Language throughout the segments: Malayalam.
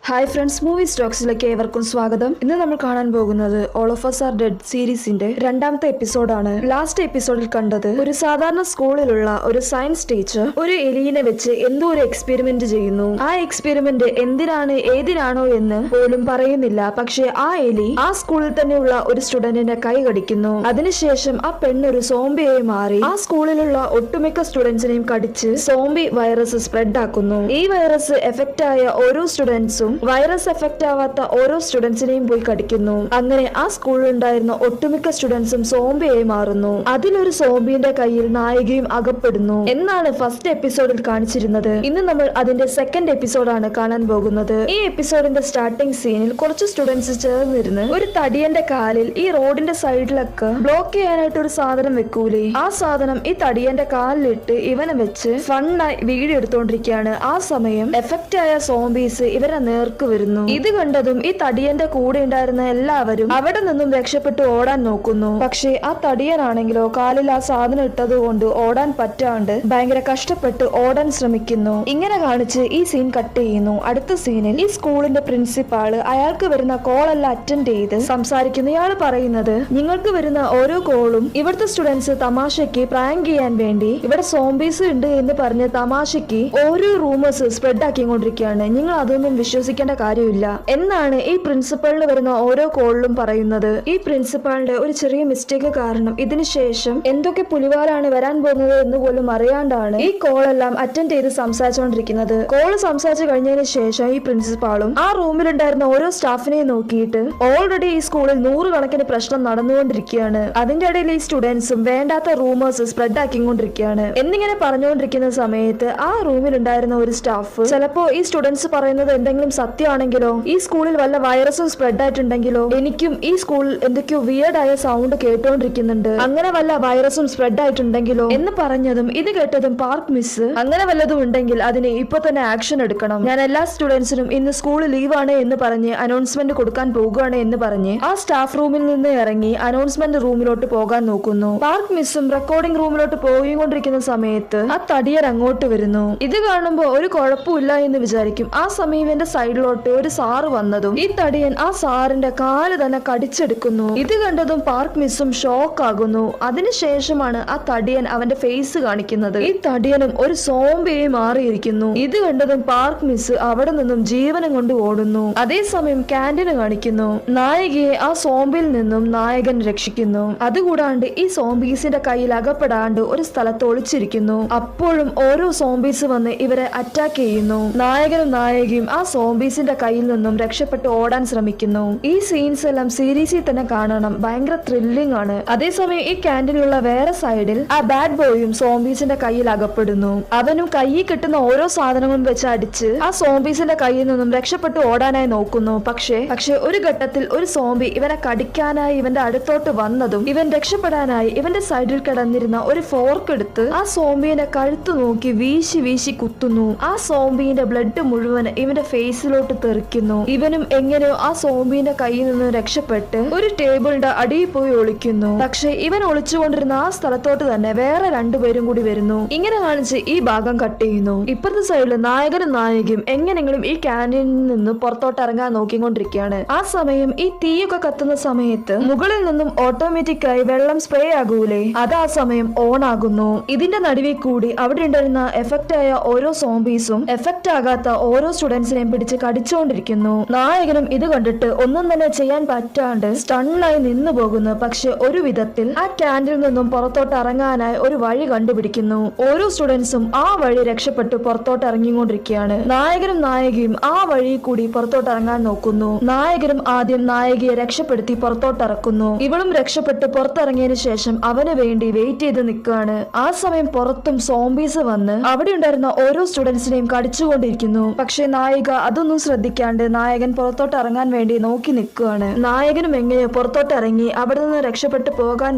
ഹായ് ഫ്രണ്ട്സ്, മൂവി സ്റ്റോക്സിലേക്ക് ഏവർക്കും സ്വാഗതം. ഇന്ന് നമ്മൾ കാണാൻ പോകുന്നത് all of us are dead സീരീസിന്റെ രണ്ടാമത്തെ എപ്പിസോഡാണ്. ലാസ്റ്റ് എപ്പിസോഡിൽ കണ്ടത് ഒരു സാധാരണ സ്കൂളിലുള്ള ഒരു സയൻസ് ടീച്ചർ ഒരു എലിയെ വെച്ച് എന്തോ ഒരു എക്സ്പെരിമെന്റ് ചെയ്യുന്നു. ആ എക്സ്പെരിമെന്റ് എന്തിനാണ് ഏതിനാണോ എന്ന് പോലും പറയുന്നില്ല. പക്ഷെ ആ എലി ആ സ്കൂളിൽ തന്നെയുള്ള ഒരു സ്റ്റുഡന്റിന്റെ കൈ കടിക്കുന്നു. അതിനുശേഷം ആ പെണ്ണൊരു സോംബിയായി മാറി ആ സ്കൂളിലുള്ള ഒട്ടുമിക്ക സ്റ്റുഡൻസിനെയും കടിച്ച് സോംബി വൈറസ് സ്പ്രെഡ് ആക്കുന്നു. ഈ വൈറസ് എഫക്റ്റ് ആയ ഓരോ സ്റ്റുഡൻസും വൈറസ് എഫക്റ്റ് ആവാത്ത ഓരോ സ്റ്റുഡൻസിനെയും പോയി കടിക്കുന്നു. അങ്ങനെ ആ സ്കൂളിൽ ഉണ്ടായിരുന്ന ഒട്ടുമിക്ക സ്റ്റുഡൻസും സോംബിയായി മാറുന്നു. അതിലൊരു സോംബിന്റെ കയ്യിൽ നായികയും അകപ്പെടുന്നു എന്നാണ് ഫസ്റ്റ് എപ്പിസോഡിൽ കാണിച്ചിരുന്നത്. ഇന്ന് നമ്മൾ അതിന്റെ സെക്കൻഡ് എപ്പിസോഡാണ് കാണാൻ പോകുന്നത്. ഈ എപ്പിസോഡിന്റെ സ്റ്റാർട്ടിംഗ് സീനിൽ കുറച്ച് സ്റ്റുഡൻസ് ചേർന്നിരുന്ന് ഒരു തടിയന്റെ കാലിൽ ഈ റോഡിന്റെ സൈഡിലൊക്കെ ബ്ലോക്ക് ചെയ്യാനായിട്ട് ഒരു സാധനം വെക്കൂലേ, ആ സാധനം ഈ തടിയന്റെ കാലിലിട്ട് ഇവനെ വെച്ച് ഫണ്ണായി വീഡിയോ എടുത്തോണ്ടിരിക്കുകയാണ്. ആ സമയം എഫക്റ്റ് ആയ സോംബീസ് ഇവരെ നേർക്ക് വരുന്നു. ഇത് കണ്ടതും ഈ തടിയന്റെ കൂടെ ഉണ്ടായിരുന്ന എല്ലാവരും അവിടെ നിന്നും രക്ഷപ്പെട്ടു ഓടാൻ നോക്കുന്നു. പക്ഷെ ആ തടിയനാണെങ്കിലോ കാലിൽ ആ സാധനം ഇട്ടത് കൊണ്ട് ഓടാൻ പറ്റാണ്ട് ഭയങ്കര കഷ്ടപ്പെട്ട് ഓടാൻ ശ്രമിക്കുന്നു. ഇങ്ങനെ കാണിച്ച് ഈ സീൻ കട്ട് ചെയ്യുന്നു. അടുത്ത സീനിൽ ഈ സ്കൂളിന്റെ പ്രിൻസിപ്പാള് അയാൾക്ക് വരുന്ന കോൾ എല്ലാം അറ്റൻഡ് ചെയ്ത് സംസാരിക്കുന്നു. ഇയാൾ പറയുന്നത്, നിങ്ങൾക്ക് വരുന്ന ഓരോ കോളും ഇവിടുത്തെ സ്റ്റുഡൻസ് തമാശയ്ക്ക് പ്രാങ്ക് ചെയ്യാൻ വേണ്ടി ഇവിടെ സോംബീസ് ഉണ്ട് എന്ന് പറഞ്ഞ് തമാശയ്ക്ക് ഓരോ റൂമേഴ്സ് സ്പ്രെഡ് ആക്കിക്കൊണ്ടിരിക്കുകയാണ്. നിങ്ങൾ അതൊന്നും വിശ്വസിക്കേണ്ട കാര്യമില്ല എന്നാണ് ഈ പ്രിൻസിപ്പളിന് വരുന്ന ഓരോ കോളിലും പറയുന്നത്. ഈ പ്രിൻസിപ്പാളിന്റെ ഒരു ചെറിയ മിസ്റ്റേക്ക് കാരണം ഇതിനു ശേഷം എന്തൊക്കെ പുലിവാലാണ് വരാൻ പോകുന്നത് എന്ന് പോലും അറിയാണ്ടാണ് ഈ കോളെല്ലാം അറ്റൻഡ് ചെയ്ത് സംസാരിച്ചുകൊണ്ടിരിക്കുന്നത്. കോള് സംസാരിച്ചു കഴിഞ്ഞതിന് ശേഷം ഈ പ്രിൻസിപ്പാളും ആ റൂമിലുണ്ടായിരുന്ന ഓരോ സ്റ്റാഫിനെയും നോക്കിയിട്ട് ഓൾറെഡി ഈ സ്കൂളിൽ 100 കണക്കിന് പ്രശ്നം നടന്നുകൊണ്ടിരിക്കുകയാണ്. അതിന്റെ ഇടയിൽ ഈ സ്റ്റുഡൻസും വേണ്ടാത്ത റൂമേഴ്സ് സ്പ്രെഡ് ആക്കിക്കൊണ്ടിരിക്കുകയാണ് എന്നിങ്ങനെ പറഞ്ഞുകൊണ്ടിരിക്കുന്ന സമയത്ത് ആ റൂമിലുണ്ടായിരുന്ന ഒരു സ്റ്റാഫ് ചിലപ്പോ ഈ സ്റ്റുഡൻസ് പറയുന്നത് എന്തെങ്കിലും സത്യമാണെങ്കിലോ, ഈ സ്കൂളിൽ വല്ല വൈറസും സ്പ്രെഡ് ആയിട്ടുണ്ടെങ്കിലോ, എനിക്കും ഈ സ്കൂളിൽ എന്തൊക്കെയോ വിയർഡായ സൗണ്ട് കേട്ടോണ്ടിരിക്കുന്നുണ്ട്, അങ്ങനെ വല്ല വൈറസും സ്പ്രെഡ് ആയിട്ടുണ്ടെങ്കിലോ എന്ന് പറഞ്ഞതും ഇത് കേട്ടതും പാർക്ക് മിസ് അങ്ങനെ വല്ലതും ഉണ്ടെങ്കിൽ അതിന് ഇപ്പൊ തന്നെ ആക്ഷൻ എടുക്കണം, ഞാൻ എല്ലാ സ്റ്റുഡൻസിനും ഇന്ന് സ്കൂൾ ലീവാണ് എന്ന് പറഞ്ഞ് അനൗൺസ്മെന്റ് കൊടുക്കാൻ പോകുകയാണ് എന്ന് പറഞ്ഞ് ആ സ്റ്റാഫ് റൂമിൽ നിന്ന് ഇറങ്ങി അനൗൺസ്മെന്റ് റൂമിലോട്ട് പോകാൻ നോക്കുന്നു. പാർക്ക് മിസ്സും റെക്കോർഡിംഗ് റൂമിലോട്ട് പോയിക്കൊണ്ടിരിക്കുന്ന സമയത്ത് ആ തടിയർ അങ്ങോട്ട് വരുന്നു. ഇത് കാണുമ്പോ ഒരു കുഴപ്പമില്ല എന്ന് വിചാരിക്കും. ആ സമയം എന്റെ സൈഡിലോട്ട് ഒരു സാറ് വന്നതും ഈ തടിയൻ ആ സാറിന്റെ കാല് തന്നെ കടിച്ചെടുക്കുന്നു. ഇത് കണ്ടതും പാർക്ക് മിസ്സും ഷോക്ക് ആകുന്നു. അതിനുശേഷമാണ് ആ തടിയൻ അവന്റെ ഫേസ് കാണിക്കുന്നത്. ഈ തടിയനും ഒരു സോംബിയായി മാറിയിരിക്കുന്നു. ഇത് കണ്ടതും പാർക്ക് മിസ് അവിടെ നിന്നും ജീവനം കൊണ്ട് ഓടുന്നു. അതേസമയം ക്യാൻറ്റീന് കാണിക്കുന്നു. നായികയെ ആ സോംബിയിൽ നിന്നും നായകൻ രക്ഷിക്കുന്നു. അതുകൂടാണ്ട് ഈ സോംബീസിന്റെ കയ്യിൽ അകപ്പെടാണ്ട് ഒരു സ്ഥലത്ത് ഒളിച്ചിരിക്കുന്നു. അപ്പോഴും ഓരോ സോംബീസ് വന്ന് ഇവരെ അറ്റാക്ക് ചെയ്യുന്നു. നായകനും നായികയും ആ സോംബീസിന്റെ കയ്യിൽ നിന്നും രക്ഷപ്പെട്ട് ഓടാൻ ശ്രമിക്കുന്നു. ഈ സീൻസ് എല്ലാം സീരീസിൽ തന്നെ കാണണം, ഭയങ്കര ത്രില്ലിംഗ് ആണ്. അതേസമയം ഈ ക്യാൻറ്റീനിലുള്ള വേറെ സൈഡിൽ ആ ബാഡ് ബോയും സോംബീസിന്റെ കയ്യിൽ അകപ്പെടുന്നു. അവനും കയ്യിൽ കിട്ടുന്ന ഓരോ സാധനങ്ങളും വെച്ച് അടിച്ച് ആ സോംബീസിന്റെ കയ്യിൽ നിന്നും രക്ഷപ്പെട്ട് ഓടാനായി നോക്കുന്നു. പക്ഷേ ഒരു ഘട്ടത്തിൽ ഒരു സോംബി ഇവനെ കടിക്കാനായി ഇവന്റെ അടുത്തോട്ട് വന്നതും ഇവൻ രക്ഷപ്പെടാനായി ഇവന്റെ സൈഡിൽ കിടന്നിരുന്ന ഒരു ഫോർക്ക് എടുത്ത് ആ സോംബിയുടെ കഴുത്ത് നോക്കി വീശി വീശി കുത്തുന്നു. ആ സോംബിയുടെ ബ്ലഡ് മുഴുവൻ ഇവന്റെ ഫേസിലോട്ട് തെറിക്കുന്നു. ഇവനും എങ്ങനെയോ ആ സോംബിന്റെ കയ്യിൽ നിന്ന് രക്ഷപ്പെട്ട് ഒരു ടേബിളിന്റെ അടിയിൽ പോയി ഒളിക്കുന്നു. പക്ഷെ ഇവൻ ഒളിച്ചുകൊണ്ടിരുന്ന ആ സ്ഥലത്തോട്ട് തന്നെ വേറെ 2 പേരും കൂടി വരുന്നു. ഇങ്ങനെ കാണിച്ച് ഈ ഭാഗം കട്ട് ചെയ്യുന്നു. ഇപ്പുറത്തെ സൈഡിൽ നായകനും നായികയും എങ്ങനെങ്കിലും ഈ ക്യാൻറ്റീനിൽ നിന്ന് പുറത്തോട്ട് ഇറങ്ങാൻ നോക്കിക്കൊണ്ടിരിക്കുകയാണ്. ആ സമയം ഈ തീയൊക്കെ കത്തുന്ന സമയത്ത് മുകളിൽ നിന്നും ഓട്ടോമാറ്റിക് ആയി വെള്ളം സ്പ്രേ ആകൂലേ, അത് ആ സമയം ഓൺ ആകുന്നു. ഇതിന്റെ നടുവിൽ കൂടി അവിടെ ഉണ്ടായിരുന്ന എഫക്റ്റ് ആയ ഓരോ സോംബീസും എഫക്റ്റ് ആകാത്ത ഓരോ സ്റ്റുഡൻസിനെയും പിടിച്ച് കടിച്ചുകൊണ്ടിരിക്കുന്നു. നായകനും ഇത് കണ്ടിട്ട് ഒന്നും തന്നെ ചെയ്യാൻ പറ്റാണ്ട് സ്റ്റണ്ണായി നിന്നു പോകുന്നു. പക്ഷെ ഒരു വിധത്തിൽ ആ ക്യാൻറ്റീനിൽ നിന്നും പുറത്തോട്ട് ഇറങ്ങാനായി ഒരു വഴി കണ്ടുപിടിക്കുന്നു. ഓരോ സ്റ്റുഡൻസും ആ വഴി രക്ഷപ്പെട്ട് പുറത്തോട്ട് ഇറങ്ങിക്കൊണ്ടിരിക്കുകയാണ്. നായകനും നായികയും ആ വഴി കൂടി പുറത്തോട്ട് ഇറങ്ങാൻ നോക്കുന്നു. നായകനും ആദ്യം നായികയെ രക്ഷപ്പെടുത്തി പുറത്തോട്ട് ഇറക്കുന്നു. ഇവളും രക്ഷപ്പെട്ട് പുറത്തിറങ്ങിയതിനു ശേഷം അവന് വേണ്ടി വെയിറ്റ് ചെയ്ത് നിൽക്കുകയാണ്. ആ സമയം പുറത്തും സോംബീസ് വന്ന് അവിടെ ഉണ്ടായിരുന്ന ഓരോ സ്റ്റുഡൻസിനെയും കടിച്ചുകൊണ്ടിരിക്കുന്നു. പക്ഷെ നായിക അതൊന്നും ശ്രദ്ധിക്കാണ്ട് നായകൻ പുറത്തോട്ട് ഇറങ്ങാൻ വേണ്ടി നോക്കി നിൽക്കുകയാണ്. നായകനും എങ്ങനെയോ പുറത്തോട്ട് ഇറങ്ങി അവിടെ നിന്ന് രക്ഷപ്പെട്ടു പോകാൻ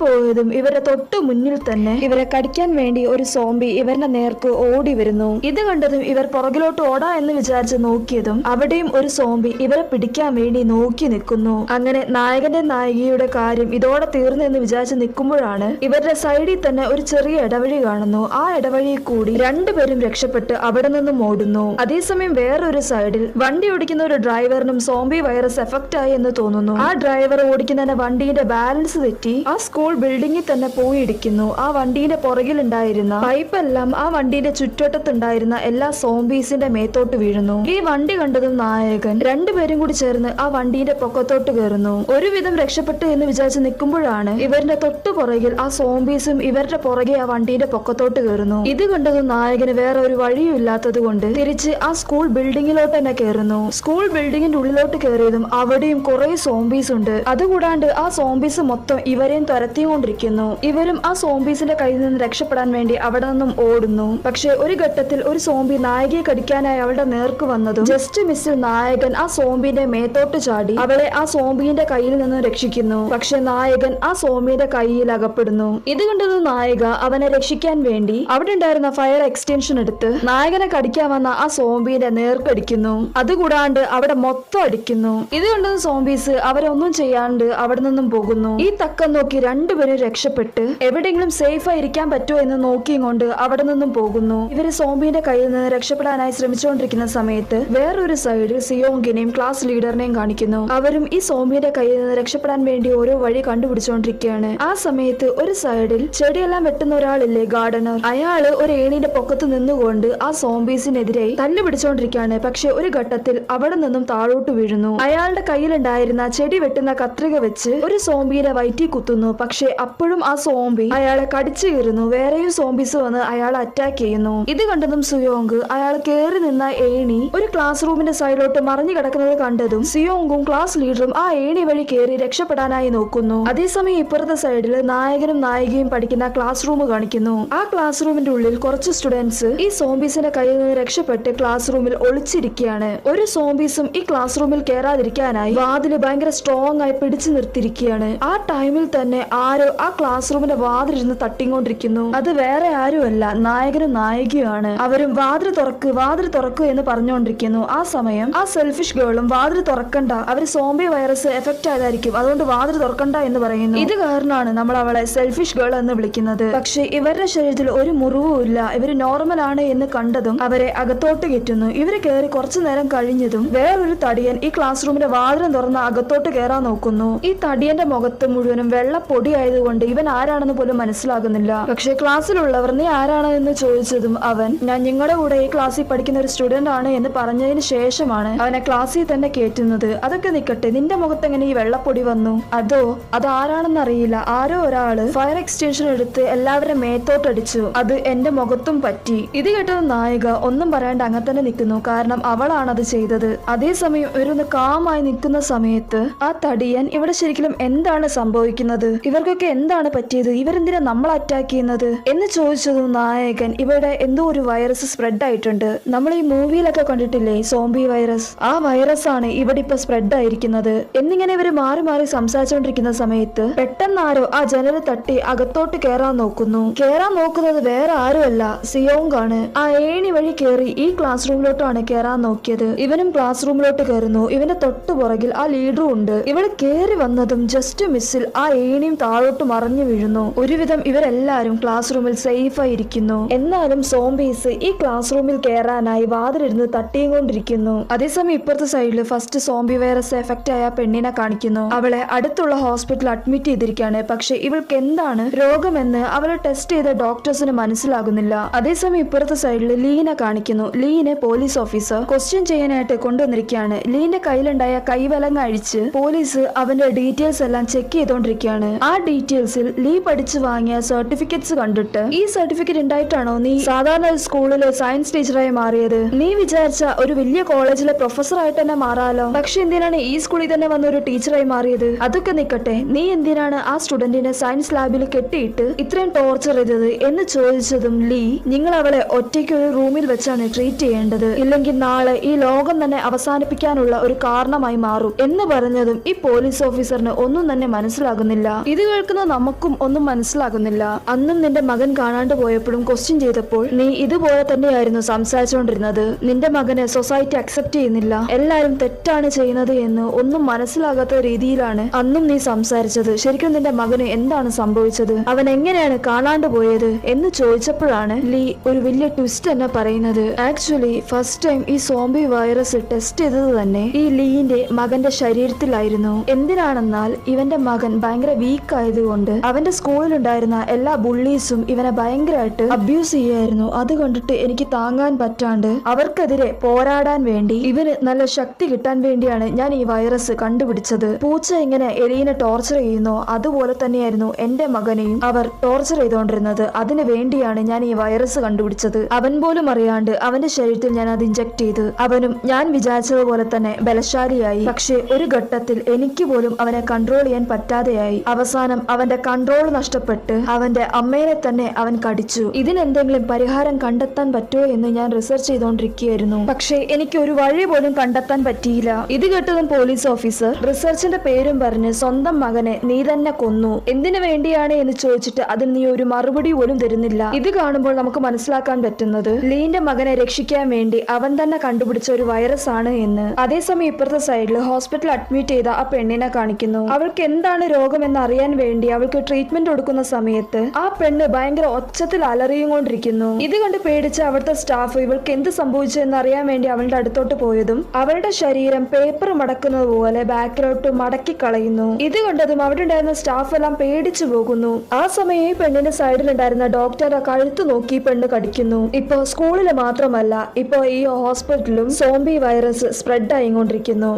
പോയതും ഇവരെ തൊട്ടു മുന്നിൽ തന്നെ ഇവരെ കടിക്കാൻ വേണ്ടി ഒരു സോംബി ഇവരുടെ നേർക്ക് ഓടി വരുന്നു. ഇത് കണ്ടതും ഇവർ പുറകിലോട്ട് ഓടാ എന്ന് വിചാരിച്ച് നോക്കിയതും അവിടെയും ഒരു സോംബി ഇവരെ പിടിക്കാൻ വേണ്ടി നോക്കി നിൽക്കുന്നു. അങ്ങനെ നായകന്റെ നായികയുടെ കാര്യം ഇതോടെ തീർന്നു എന്ന് വിചാരിച്ച് നിൽക്കുമ്പോഴാണ് ഇവരുടെ സൈഡിൽ തന്നെ ഒരു ചെറിയ ഇടവഴി കാണുന്നു. ആ ഇടവഴിയിൽ കൂടി 2 പേരും രക്ഷപ്പെട്ട് അവിടെ നിന്നും ഓടുന്നു. അതേസമയം വേറെ വേറൊരു സൈഡിൽ വണ്ടി ഓടിക്കുന്ന ഒരു ഡ്രൈവറിനും സോംബി വൈറസ് എഫക്റ്റ് ആയി എന്ന് തോന്നുന്നു. ആ ഡ്രൈവർ ഓടിക്കുന്ന വണ്ടിയുടെ ബാലൻസ് തെറ്റി ആ സ്കൂൾ ബിൽഡിംഗിൽ തന്നെ പോയി ഇടിക്കുന്നു. ആ വണ്ടിയുടെ പുറകിലുണ്ടായിരുന്ന പൈപ്പെല്ലാം ആ വണ്ടിയുടെ ചുറ്റുവട്ടത്തുണ്ടായിരുന്ന എല്ലാ സോംബീസിന്റെ മേത്തോട്ട് വീഴുന്നു. ഈ വണ്ടി കണ്ടതും നായകൻ രണ്ടുപേരും കൂടി ചേർന്ന് ആ വണ്ടിയുടെ പൊക്കത്തോട്ട് കയറുന്നു. ഒരുവിധം രക്ഷപ്പെട്ടു എന്ന് വിചാരിച്ച് നിൽക്കുമ്പോഴാണ് ഇവരുടെ തൊട്ടു പുറകിൽ ആ സോംബീസും ഇവരുടെ പുറകെ ആ വണ്ടിയുടെ പൊക്കത്തോട്ട് കയറുന്നു. ഇത് കണ്ടതും നായകന് വേറെ ഒരു വഴിയും ഇല്ലാത്തത് കൊണ്ട് തിരിച്ച് ആ സ്കൂൾ ബിൽഡിങ്ങിലോട്ട് തന്നെ കയറുന്നു. സ്കൂൾ ബിൽഡിങ്ങിന്റെ ഉള്ളിലോട്ട് കയറിയതും അവിടെയും കുറെ സോംബീസ് ഉണ്ട്. അതുകൂടാണ്ട് ആ സോംബീസ് മൊത്തം ഇവരെയും തുരത്തിക്കൊണ്ടിരിക്കുന്നു. ഇവരും ആ സോംബീസിന്റെ കയ്യിൽ നിന്ന് രക്ഷപ്പെടാൻ വേണ്ടി അവിടെ നിന്നും ഓടുന്നു. പക്ഷെ ഒരു ഘട്ടത്തിൽ ഒരു സോംബി നായികയെ കടിക്കാനായി അവളുടെ നേർക്ക് വന്നതും ജസ്റ്റ് മിസ്സിൽ നായകൻ ആ സോംബിന്റെ മേത്തോട്ട് ചാടി അവളെ ആ സോംബിന്റെ കയ്യിൽ നിന്ന് രക്ഷിക്കുന്നു. പക്ഷെ നായകൻ ആ സോംബിയുടെ കയ്യിൽ അകപ്പെടുന്നു. ഇത് കണ്ടത് നായിക അവനെ രക്ഷിക്കാൻ വേണ്ടി അവിടെ ഉണ്ടായിരുന്ന ഫയർ എക്സ്റ്റൻഷൻ എടുത്ത് നായകനെ കടിക്കാൻ വന്ന ആ സോംബിന്റെ നേർക്കടിക്കുന്നു. അതുകൂടാണ്ട് അവിടെ മൊത്തം അടിക്കുന്നു. ഇത് കണ്ടത് സോംബീസ് അവരൊന്നും ചെയ്യാണ്ട് അവിടെ നിന്നും പോകുന്നു. ഈ തക്കം നോക്കി രണ്ടുപേരും രക്ഷപ്പെട്ട് എവിടെയെങ്കിലും സേഫ് ആയിരിക്കാൻ പറ്റുമോ എന്ന് നോക്കിയും കൊണ്ട് അവിടെ നിന്നും പോകുന്നു. ഇവര് സോംബിന്റെ കയ്യിൽ നിന്ന് രക്ഷപ്പെടാനായി ശ്രമിച്ചുകൊണ്ടിരിക്കുന്ന സമയത്ത് വേറൊരു സൈഡിൽ സിയോങ്കിനെയും ക്ലാസ് ലീഡറിനെയും കാണിക്കുന്നു. അവരും ഈ സോംബിന്റെ കയ്യിൽ നിന്ന് രക്ഷപ്പെടാൻ വേണ്ടി ഓരോ വഴി കണ്ടുപിടിച്ചുകൊണ്ടിരിക്കുകയാണ്. ആ സമയത്ത് ഒരു സൈഡിൽ ചെടിയെല്ലാം വെട്ടുന്ന ഒരാളില്ലേ, ഗാർഡനർ, അയാള് ഒരു ഏണിന്റെ പൊക്കത്ത് നിന്നുകൊണ്ട് ആ സോംബീസിനെതിരെ തല്ലു പിടിച്ചുകൊണ്ടിരിക്കുകയാണ്. പക്ഷെ ഒരു ഘട്ടത്തിൽ അവിടെ നിന്നും താഴോട്ട് വീഴുന്നു. അയാളുടെ കയ്യിലുണ്ടായിരുന്ന ചെടി വെട്ടുന്ന കത്രിക വെച്ച് ഒരു സോംബിയുടെ വയറ്റിൽ കുത്തുന്നു. പക്ഷെ അപ്പോഴും ആ സോംബി അയാളെ കടിച്ചു കീറുന്നു. വേറെയും സോംബീസ് വന്ന് അയാളെ അറ്റാക്ക് ചെയ്യുന്നു. ഇത് കണ്ടതും സുയോങ് അയാൾ കയറി നിന്ന ഏണി ഒരു ക്ലാസ് റൂമിന്റെ സൈഡിലോട്ട് മറിഞ്ഞു കിടക്കുന്നത് കണ്ടതും സിയോങ്ങും ക്ലാസ് ലീഡറും ആ ഏണി വഴി കയറി രക്ഷപ്പെടാനായി നോക്കുന്നു. അതേസമയം ഇപ്പുറത്തെ സൈഡിൽ നായകനും നായികയും പഠിക്കുന്ന ക്ലാസ് റൂം കാണിക്കുന്നു. ആ ക്ലാസ് റൂമിന്റെ ഉള്ളിൽ കുറച്ച് സ്റ്റുഡൻസ് ഈ സോംബീസിന്റെ കയ്യിൽ നിന്ന് രക്ഷപ്പെട്ട് ക്ലാസ് റൂമിൽ ഒളിച്ചിരിക്കുകയാണ്. ഒരു സോംബീസും ഈ ക്ലാസ് റൂമിൽ കയറാതിരിക്കാനായി വാതില് ഭയങ്കര സ്ട്രോങ് ആയി പിടിച്ചു നിർത്തിയിരിക്കുകയാണ്. ആ ടൈമിൽ തന്നെ ആരോ ആ ക്ലാസ് റൂമിന്റെ വാതിലിരുന്ന് തട്ടിക്കൊണ്ടിരിക്കുന്നു. അത് വേറെ ആരുമല്ല, നായകനും നായികയുമാണ്. അവരും വാതിൽ തുറക്കൂ എന്ന് പറഞ്ഞുകൊണ്ടിരിക്കുന്നു. ആ സമയം ആ സെൽഫിഷ് ഗേളും വാതിൽ തുറക്കണ്ട, അവര് സോംബി വൈറസ് എഫക്റ്റ് ആയതായിരിക്കും, അതുകൊണ്ട് വാതിൽ തുറക്കണ്ട എന്ന് പറയുന്നു. ഇത് കാരണമാണ് നമ്മൾ അവളെ സെൽഫിഷ് ഗേൾ എന്ന് വിളിക്കുന്നത്. പക്ഷെ ഇവരുടെ ശരീരത്തിൽ ഒരു മുറിവും ഇല്ല, ഇവര് നോർമൽ ആണ് എന്ന് കണ്ടതും അവരെ അകത്തോട്ട് കയറ്റുന്നു. ഇവര് കയറി കുറച്ചു നേരം കഴിഞ്ഞതും വേറൊരു തടിയൻ ഈ ക്ലാസ് റൂമിന്റെ വാതിലും തുറന്ന് അകത്തോട്ട് കയറാൻ നോക്കുന്നു. ഈ തടിയന്റെ മുഖത്ത് മുഴുവനും വെള്ളപ്പൊടി ആയതുകൊണ്ട് ഇവൻ ആരാണെന്ന് പോലും മനസ്സിലാകുന്നില്ല. പക്ഷെ ക്ലാസ്സിലുള്ളവർ നീ ആരാണ് എന്ന് ചോദിച്ചതും അവൻ ഞാൻ നിങ്ങളുടെ കൂടെ ഈ ക്ലാസ്സിൽ പഠിക്കുന്ന ഒരു സ്റ്റുഡന്റ് ആണ് എന്ന് പറഞ്ഞതിന് ശേഷമാണ് അവനെ ക്ലാസ്സിൽ തന്നെ കയറ്റുന്നത്. അതൊക്കെ നിക്കട്ടെ, നിന്റെ മുഖത്ത് എങ്ങനെ ഈ വെള്ളപ്പൊടി വന്നു? അത് ആരാണെന്ന് അറിയില്ല, ആരോ ഒരാള് ഫയർ എക്സ്റ്റൻഷൻ എടുത്ത് എല്ലാവരും മേത്തോട്ടടിച്ചു, അത് എന്റെ മുഖത്തും പറ്റി. ഇത് കേട്ടത് നായിക ഒന്നും പറയാണ്ട് അങ്ങനെ തന്നെ നിൽക്കുന്നു, കാരണം അവളാണ് അത് ചെയ്തത്. അതേസമയം ഇവരൊന്ന് കാമായി നിൽക്കുന്ന സമയത്ത് ആ തടിയൻ ഇവിടെ ശരിക്കും എന്താണ് സംഭവിക്കുന്നത്, ഇവർക്കൊക്കെ എന്താണ് പറ്റിയത്, ഇവരെന്തിനാ നമ്മൾ അറ്റാക്ക് ചെയ്യുന്നത് എന്ന് ചോദിച്ചതും നായകൻ ഇവിടെ എന്തോ ഒരു വൈറസ് സ്പ്രെഡ് ആയിട്ടുണ്ട്. നമ്മൾ ഈ മൂവിയിലൊക്കെ കണ്ടിട്ടില്ലേ സോംബി വൈറസ്, ആ വൈറസ് ആണ് ഇവിടെ ഇപ്പൊ സ്പ്രെഡ് ആയിരിക്കുന്നത് എന്നിങ്ങനെ ഇവര് മാറി മാറി സംസാരിച്ചുകൊണ്ടിരിക്കുന്ന സമയത്ത് പെട്ടെന്ന് ആരോ ആ ജനൽ തട്ടി അകത്തോട്ട് കയറാൻ നോക്കുന്നത് വേറെ ആരുമല്ല, സിയോങ് ആണ്. ആ ഏണി വഴി കയറി ഈ ക്ലാസ് റൂമിലോട്ടാണ് കയറാൻ നോക്കിയത്. ഇവനും ക്ലാസ് റൂമിലോട്ട് കയറുന്നു. ഇവന്റെ തൊട്ടു പുറകിൽ ആ ലീഡറും ഉണ്ട്. ഇവള് കയറി വന്നതും ജസ്റ്റ് മിസ്സിൽ ആ ഏണിയും താഴോട്ട് മറിഞ്ഞു വീഴുന്നു. ഒരുവിധം ഇവരെല്ലാരും ക്ലാസ് റൂമിൽ സേഫ് ആയിരിക്കുന്നു. എന്നാലും സോംബീസ് ഈ ക്ലാസ് റൂമിൽ കയറാനായി വാതിലിരുന്ന് തട്ടിയും കൊണ്ടിരിക്കുന്നു. അതേസമയം ഇപ്പുറത്തെ സൈഡിൽ ഫസ്റ്റ് സോംബി വൈറസ് എഫക്റ്റ് ആയ പെണ്ണിനെ കാണിക്കുന്നു. അവളെ അടുത്തുള്ള ഹോസ്പിറ്റലിൽ അഡ്മിറ്റ് ചെയ്തിരിക്കുകയാണ്. പക്ഷെ ഇവൾക്ക് എന്താണ് രോഗമെന്ന് അവളെ ടെസ്റ്റ് ചെയ്ത ഡോക്ടേഴ്സിന് മനസ്സിലാകുന്നില്ല. അതേസമയം ഇപ്പുറത്തെ സൈഡിൽ ലീനെ കാണിക്കുന്നു. ലീനെ പോലീസ് ഓഫീസർ ക്വസ്റ്റ്യൻ ചെയ്യാനായിട്ട് കൊണ്ടുവന്നിരിക്കുകയാണ്. ലീന്റെ കയ്യിലുണ്ടായ കൈവലങ്ങ അഴിച്ച് പോലീസ് അവന്റെ ഡീറ്റെയിൽസ് എല്ലാം ചെക്ക് ചെയ്തോണ്ടിരിക്കുകയാണ്. ആ ഡീറ്റെയിൽസിൽ ലീ പഠിച്ചു വാങ്ങിയ സർട്ടിഫിക്കറ്റ്സ് കണ്ടിട്ട് ഈ സർട്ടിഫിക്കറ്റ് ഉണ്ടായിട്ടാണോ നീ സാധാരണ സ്കൂളിലെ സയൻസ് ടീച്ചറായി മാറിയത്? നീ വിചാരിച്ച ഒരു വലിയ കോളേജിലെ പ്രൊഫസർ ആയിട്ട് തന്നെ മാറാലോ, പക്ഷെ എന്തിനാണ് ഈ സ്കൂളിൽ തന്നെ വന്ന ഒരു ടീച്ചറായി മാറിയത്? അതൊക്കെ നിക്കട്ടെ, നീ എന്തിനാണ് ആ സ്റ്റുഡന്റിനെ സയൻസ് ലാബിൽ കെട്ടിയിട്ട് ഇത്രയും ടോർച്ചർ ചെയ്തത് എന്ന് ചോദിച്ചതും ലീ നിങ്ങൾ അവളെ ഒറ്റയ്ക്ക് ഒരു റൂമിൽ വെച്ചാണ് ട്രീറ്റ് ചെയ്യേണ്ടത്, ഇല്ലെങ്കിൽ നാളെ ഈ ലോകം തന്നെ അവസാനിപ്പിക്കാനുള്ള ഒരു കാരണമായി മാറും എന്ന് പറഞ്ഞതും ഈ പോലീസ് ഓഫീസറിന് ഒന്നും തന്നെ മനസ്സിലാകുന്നില്ല. ഇത് കേൾക്കുന്ന നമുക്കും ഒന്നും മനസ്സിലാകുന്നില്ല. അന്നും നിന്റെ മകൻ കാണാണ്ട് പോയപ്പോഴും ക്വസ്റ്റ്യൻ ചെയ്തപ്പോൾ നീ ഇതുപോലെ തന്നെയായിരുന്നു സംസാരിച്ചുകൊണ്ടിരുന്നത്. നിന്റെ മകനെ സൊസൈറ്റി അക്സെപ്റ്റ് ചെയ്യുന്നില്ല, എല്ലാരും തെറ്റാണ് ചെയ്യുന്നത് എന്ന് ഒന്നും മനസ്സിലാകാത്ത രീതിയിലാണ് അന്നും നീ സംസാരിച്ചത്. ശരിക്കും നിന്റെ മകന് എന്താണ് സംഭവിച്ചത്, അവൻ എങ്ങനെയാണ് കാണാണ്ട് പോയത് എന്ന് ചോദിച്ചപ്പോഴാണ് ലീ ഒരു വലിയ ട്വിസ്റ്റ് തന്നെ പറയുന്നത്. ആക്ച്വലി ഫസ്റ്റ് ഫസ്റ്റ് ടൈം ഈ സോംബി വൈറസ് ടെസ്റ്റ് ചെയ്തത് തന്നെ ഈ ലീന്റെ മകന്റെ ശരീരത്തിലായിരുന്നു. എന്തിനാണെന്നാൽ ഇവന്റെ മകൻ ഭയങ്കര വീക്ക് ആയതുകൊണ്ട് അവന്റെ സ്കൂളിലുണ്ടായിരുന്ന എല്ലാ ബുള്ളീസും ഇവനെ ഭയങ്കരമായിട്ട് അബ്യൂസ് ചെയ്യായിരുന്നു. അത് കണ്ടിട്ട് എനിക്ക് താങ്ങാൻ പറ്റാണ്ട് അവർക്കെതിരെ പോരാടാൻ വേണ്ടി ഇവന് നല്ല ശക്തി കിട്ടാൻ വേണ്ടിയാണ് ഞാൻ ഈ വൈറസ് കണ്ടുപിടിച്ചത്. പൂച്ച എങ്ങനെ എലീനെ ടോർച്ചർ ചെയ്യുന്നോ അതുപോലെ തന്നെയായിരുന്നു എന്റെ മകനെയും അവർ ടോർച്ചർ ചെയ്തുകൊണ്ടിരുന്നത്. അതിനു വേണ്ടിയാണ് ഞാൻ ഈ വൈറസ് കണ്ടുപിടിച്ചത്. അവൻ പോലും അറിയാണ്ട് അവന്റെ ശരീരത്തിൽ ഞാൻ അത് ഇഞ്ചക്ട് ചെയ്ത് അവനും ഞാൻ വിചാരിച്ചതുപോലെ തന്നെ ബലശാലിയായി. പക്ഷെ ഒരു ഘട്ടത്തിൽ എനിക്ക് പോലും അവനെ കൺട്രോൾ ചെയ്യാൻ പറ്റാതെയായി. അവസാനം അവന്റെ കൺട്രോൾ നഷ്ടപ്പെട്ട് അവന്റെ അമ്മയെ തന്നെ അവൻ കടിച്ചു. ഇതിനെന്തെങ്കിലും പരിഹാരം കണ്ടെത്താൻ പറ്റുമോ എന്ന് ഞാൻ റിസർച്ച് ചെയ്തുകൊണ്ടിരിക്കുകയായിരുന്നു. പക്ഷെ എനിക്ക് ഒരു വഴി പോലും കണ്ടെത്താൻ പറ്റിയില്ല. ഇത് കേട്ടതും പോലീസ് ഓഫീസർ റിസർച്ചിന്റെ പേരും പറഞ്ഞ് സ്വന്തം മകനെ നീ തന്നെ കൊന്നു, എന്തിനു വേണ്ടിയാണ് എന്ന് ചോദിച്ചിട്ട് അതിന് നീ ഒരു മറുപടി പോലും തരുന്നില്ല. ഇത് കാണുമ്പോൾ നമുക്ക് മനസ്സിലാക്കാൻ പറ്റുന്നത് ലീന്റെ മകനെ രക്ഷിക്കാൻ വേണ്ടി അവൻ തന്നെ കണ്ടുപിടിച്ച ഒരു വൈറസ് ആണ് എന്ന്. അതേസമയം ഇപ്പുറത്തെ സൈഡിൽ ഹോസ്പിറ്റലിൽ അഡ്മിറ്റ് ചെയ്ത ആ പെണ്ണിനെ കാണിക്കുന്നു. അവൾക്ക് എന്താണ് രോഗം എന്ന് അറിയാൻ വേണ്ടി അവൾക്ക് ട്രീറ്റ്മെന്റ് കൊടുക്കുന്ന സമയത്ത് ആ പെണ്ണ് ഭയങ്കര ഒച്ചത്തിൽ അലറിയും കൊണ്ടിരിക്കുന്നു. ഇത് കണ്ട് പേടിച്ച് അവിടുത്തെ സ്റ്റാഫ് ഇവൾക്ക് എന്ത് സംഭവിച്ചു എന്ന് അറിയാൻ വേണ്ടി അവളുടെ അടുത്തോട്ട് പോയതും അവളുടെ ശരീരം പേപ്പർ മടക്കുന്നത് പോലെ ബാക്കിലോട്ട് മടക്കി കളയുന്നു. ഇത് കണ്ടതും അവിടെ ഉണ്ടായിരുന്ന സ്റ്റാഫ് എല്ലാം പേടിച്ചു പോകുന്നു. ആ സമയം ഈ പെണ്ണിന്റെ സൈഡിലുണ്ടായിരുന്ന ഡോക്ടറുടെ കഴുത്ത് നോക്കി പെണ്ണ് കടിക്കുന്നു. ഇപ്പോ സ്കൂളില് മാത്രമല്ല, ഇപ്പോ ഈ ഹോസ്പിറ്റലിലും സോംബി വൈറസ് സ്പ്രെഡ് ആയിക്കൊണ്ടിരിക്കുന്നു.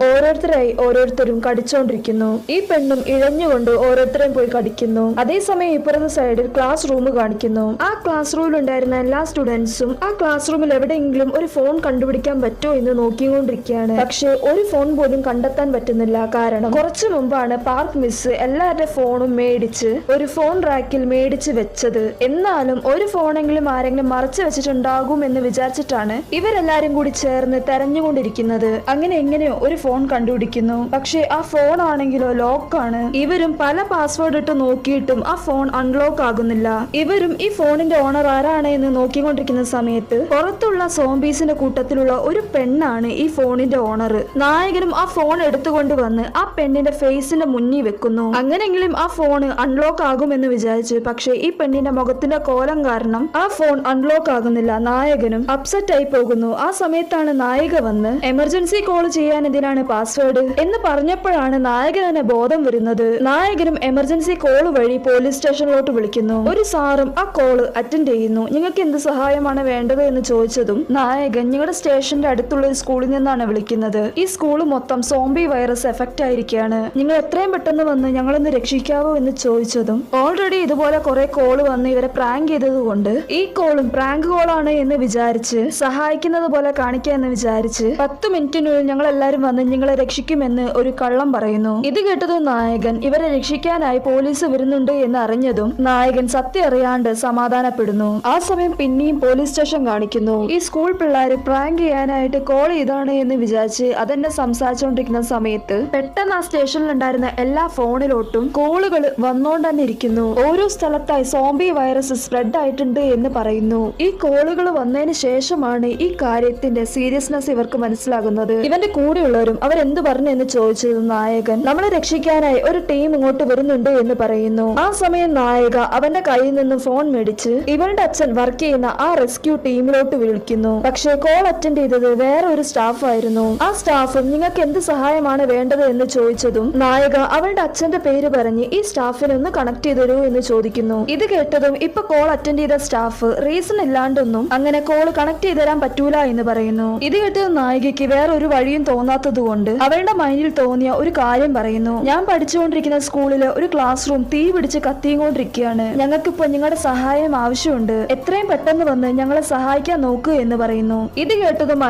ഓരോരുത്തരും കടിച്ചോണ്ടിരിക്കുന്നു. ഈ പെണ്ണും ഇഴഞ്ഞുകൊണ്ട് ഓരോരുത്തരെയും പോയി കടിക്കുന്നു. അതേസമയം ഇപ്പുറത്തെ സൈഡിൽ ക്ലാസ് റൂം കാണിക്കുന്നു. ആ ക്ലാസ് റൂമിൽ ഉണ്ടായിരുന്ന എല്ലാ സ്റ്റുഡൻസും ആ ക്ലാസ് റൂമിൽ എവിടെയെങ്കിലും ഒരു ഫോൺ കണ്ടുപിടിക്കാൻ പറ്റുമോ എന്ന് നോക്കിക്കൊണ്ടിരിക്കുകയാണ്. പക്ഷെ ഒരു ഫോൺ പോലും കണ്ടെത്താൻ പറ്റുന്നില്ല. കാരണം കുറച്ചു മുമ്പാണ് പാർക്ക് മിസ് എല്ലാവരുടെ ഫോണും മേടിച്ച് ഒരു ഫോൺ റാക്കിൽ മേടിച്ച് വെച്ചത്. എന്നാലും ഒരു ഫോണെങ്കിലും ആരെങ്കിലും മറച്ചു വെച്ചിട്ടുണ്ടാകും എന്ന് വിചാരിച്ചിട്ടാണ് ഇവരെല്ലാരും കൂടി ചേർന്ന് തെരഞ്ഞുകൊണ്ടിരിക്കുന്നത്. അങ്ങനെ എങ്ങനെയോ ഒരു ഫോൺ കണ്ടുപിടിക്കുന്നു. പക്ഷെ ആ ഫോൺ ആണെങ്കിലോ ലോക്കാണ്. ഇവരും പല പാസ്വേഡ് ഇട്ട് നോക്കിയിട്ടും ആ ഫോൺ അൺലോക്ക് ആകുന്നില്ല. ഇവരും ഈ ഫോണിന്റെ ഓണർ ആരാണ് എന്ന് നോക്കിക്കൊണ്ടിരിക്കുന്ന സമയത്ത് പുറത്തുള്ള സോംബീസിന്റെ കൂട്ടത്തിലുള്ള ഒരു പെണ്ണാണ് ഈ ഫോണിന്റെ ഓണർ. നായകനും ആ ഫോൺ എടുത്തുകൊണ്ട് വന്ന് ആ പെണ്ണിന്റെ ഫേസിന്റെ മുന്നിൽ വെക്കുന്നു. അങ്ങനെയെങ്കിലും ആ ഫോൺ അൺലോക്ക് ആകുമെന്ന് വിചാരിച്ചു. പക്ഷെ ഈ പെണ്ണിന്റെ മുഖത്തിന്റെ കോലം കാരണം ആ ഫോൺ അൺലോക്ക് ആകുന്നില്ല. നായകനും അപ്സെറ്റ് ആയി പോകുന്നു. ആ സമയത്താണ് നായിക വന്ന് എമർജൻസി കോൾ ചെയ്യാൻ എന്തിനാണ് പാസ്വേഡ് എന്ന് പറഞ്ഞപ്പോഴാണ് നായകൻ തന്നെ ബോധം വരുന്നത്. നായകനും എമർജൻസി കോൾ വഴി പോലീസ് സ്റ്റേഷനിലോട്ട് വിളിക്കുന്നു. ഒരു സാറും ആ കോള് അറ്റൻഡ് ചെയ്യുന്നു. നിങ്ങൾക്ക് എന്ത് സഹായമാണ് വേണ്ടത് എന്ന് ചോദിച്ചതും നായകൻ ഞങ്ങളുടെ സ്റ്റേഷന്റെ അടുത്തുള്ള ഒരു സ്കൂളിൽ നിന്നാണ് വിളിക്കുന്നത്. ഈ സ്കൂൾ മൊത്തം സോംബി വൈറസ് എഫക്റ്റ് ആയിരിക്കുകയാണ്. നിങ്ങൾ എത്രയും പെട്ടെന്ന് വന്ന് ഞങ്ങളൊന്ന് രക്ഷിക്കാവോ എന്ന് ചോദിച്ചതും ഓൾറെഡി ഇതുപോലെ കുറെ കോള് വന്ന് ഇവരെ പ്രാങ്ക് ചെയ്തത് കൊണ്ട് ഈ കോളും പ്രാങ്ക് കോളാണ് എന്ന് വിചാരിച്ച് സഹായിക്കുന്നത് പോലെ കാണിക്കാന്ന് വിചാരിച്ച് 10 മിനിറ്റിനുള്ളിൽ ഞങ്ങൾ എല്ലാരും വന്ന് നിങ്ങളെ രക്ഷിക്കുമെന്ന് ഒരു കള്ളം പറയുന്നു. ഇത് കേട്ടതും നായകൻ ഇവരെ രക്ഷിക്കാനായി പോലീസ് വരുന്നുണ്ട് എന്ന് അറിഞ്ഞതും നായകൻ സത്യം അറിയാണ്ട് സമാധാനപ്പെടുന്നു. ആ സമയം പിന്നെയും പോലീസ് സ്റ്റേഷൻ കാണിക്കുന്നു. ഈ സ്കൂൾ പിള്ളേര് പ്രാങ്ക് ചെയ്യാനായിട്ട് കോൾ ചെയ്താണ് എന്ന് വിചാരിച്ച് അതെന്നെ സംസാരിച്ചുകൊണ്ടിരിക്കുന്ന സമയത്ത് പെട്ടെന്ന് ആ സ്റ്റേഷനിൽ ഉണ്ടായിരുന്ന എല്ലാ ഫോണിലോട്ടും കോളുകൾ വന്നോണ്ട് തന്നെ ഇരിക്കുന്നു. ഓരോ സ്ഥലത്തായി സോംബി വൈറസ് സ്പ്രെഡ് ആയിട്ടുണ്ട് എന്ന് പറയുന്നു. ഈ കോളുകൾ വന്നതിന് ശേഷമാണ് ഈ കാര്യത്തിന്റെ സീരിയസ്നെസ് ഇവർക്ക് മനസ്സിലാകുന്നത്. ഇവന്റെ കൂടെയുള്ളവരും അവരെന്ത് പറഞ്ഞു എന്ന് ചോദിച്ചത് നായകൻ നമ്മളെ രക്ഷിക്കാനായി ഒരു ടീം ഇങ്ങോട്ട് വരുന്നുണ്ട് എന്ന് പറയുന്നു. ആ സമയം നായിക അവന്റെ കയ്യിൽ നിന്ന് ഫോൺ മേടിച്ച് ഇവരുടെ അച്ഛൻ വർക്ക് ചെയ്യുന്ന ആ റെസ്ക്യൂ ടീമിലോട്ട് വിളിക്കുന്നു. പക്ഷേ കോൾ അറ്റൻഡ് ചെയ്തത് വേറെ ഒരു സ്റ്റാഫ് ആയിരുന്നു. ആ സ്റ്റാഫും നിങ്ങൾക്ക് എന്ത് സഹായമാണ് വേണ്ടത് എന്ന് ചോദിച്ചതും നായിക അവളുടെ അച്ഛന്റെ പേര് പറഞ്ഞ് ഈ സ്റ്റാഫിനെ ഒന്ന് കണക്ട് ചെയ്തരൂ എന്ന് ചോദിക്കുന്നു. ഇത് കേട്ടതും ഇപ്പൊ കോൾ അറ്റൻഡ് ചെയ്ത സ്റ്റാഫ് റീസൺ ഇല്ലാണ്ടൊന്നും അങ്ങനെ കോൾ കണക്ട് ചെയ്ത് തരാൻ പറ്റൂല എന്ന് പറയുന്നു. ഇത് കേട്ടത് നായികയ്ക്ക് വേറെ ഒരു വഴിയും തോന്നാത്തത് കൊണ്ട് അവളുടെ മൈൻഡിൽ തോന്നിയ ഒരു കാര്യം പറയുന്നു. ഞാൻ പഠിച്ചുകൊണ്ടിരിക്കുന്ന സ്കൂളില് ഒരു ക്ലാസ് റൂം തീ പിടിച്ച് കത്തിയും കൊണ്ടിരിക്കുകയാണ്. ഞങ്ങൾക്കിപ്പോ നിങ്ങളുടെ സഹായം ആവശ്യമുണ്ട്. എത്രയും പെട്ടെന്ന് വന്ന് ഞങ്ങളെ സഹായിക്കാൻ നോക്കൂ എന്ന് പറയുന്നു. ഇത് കേട്ടതും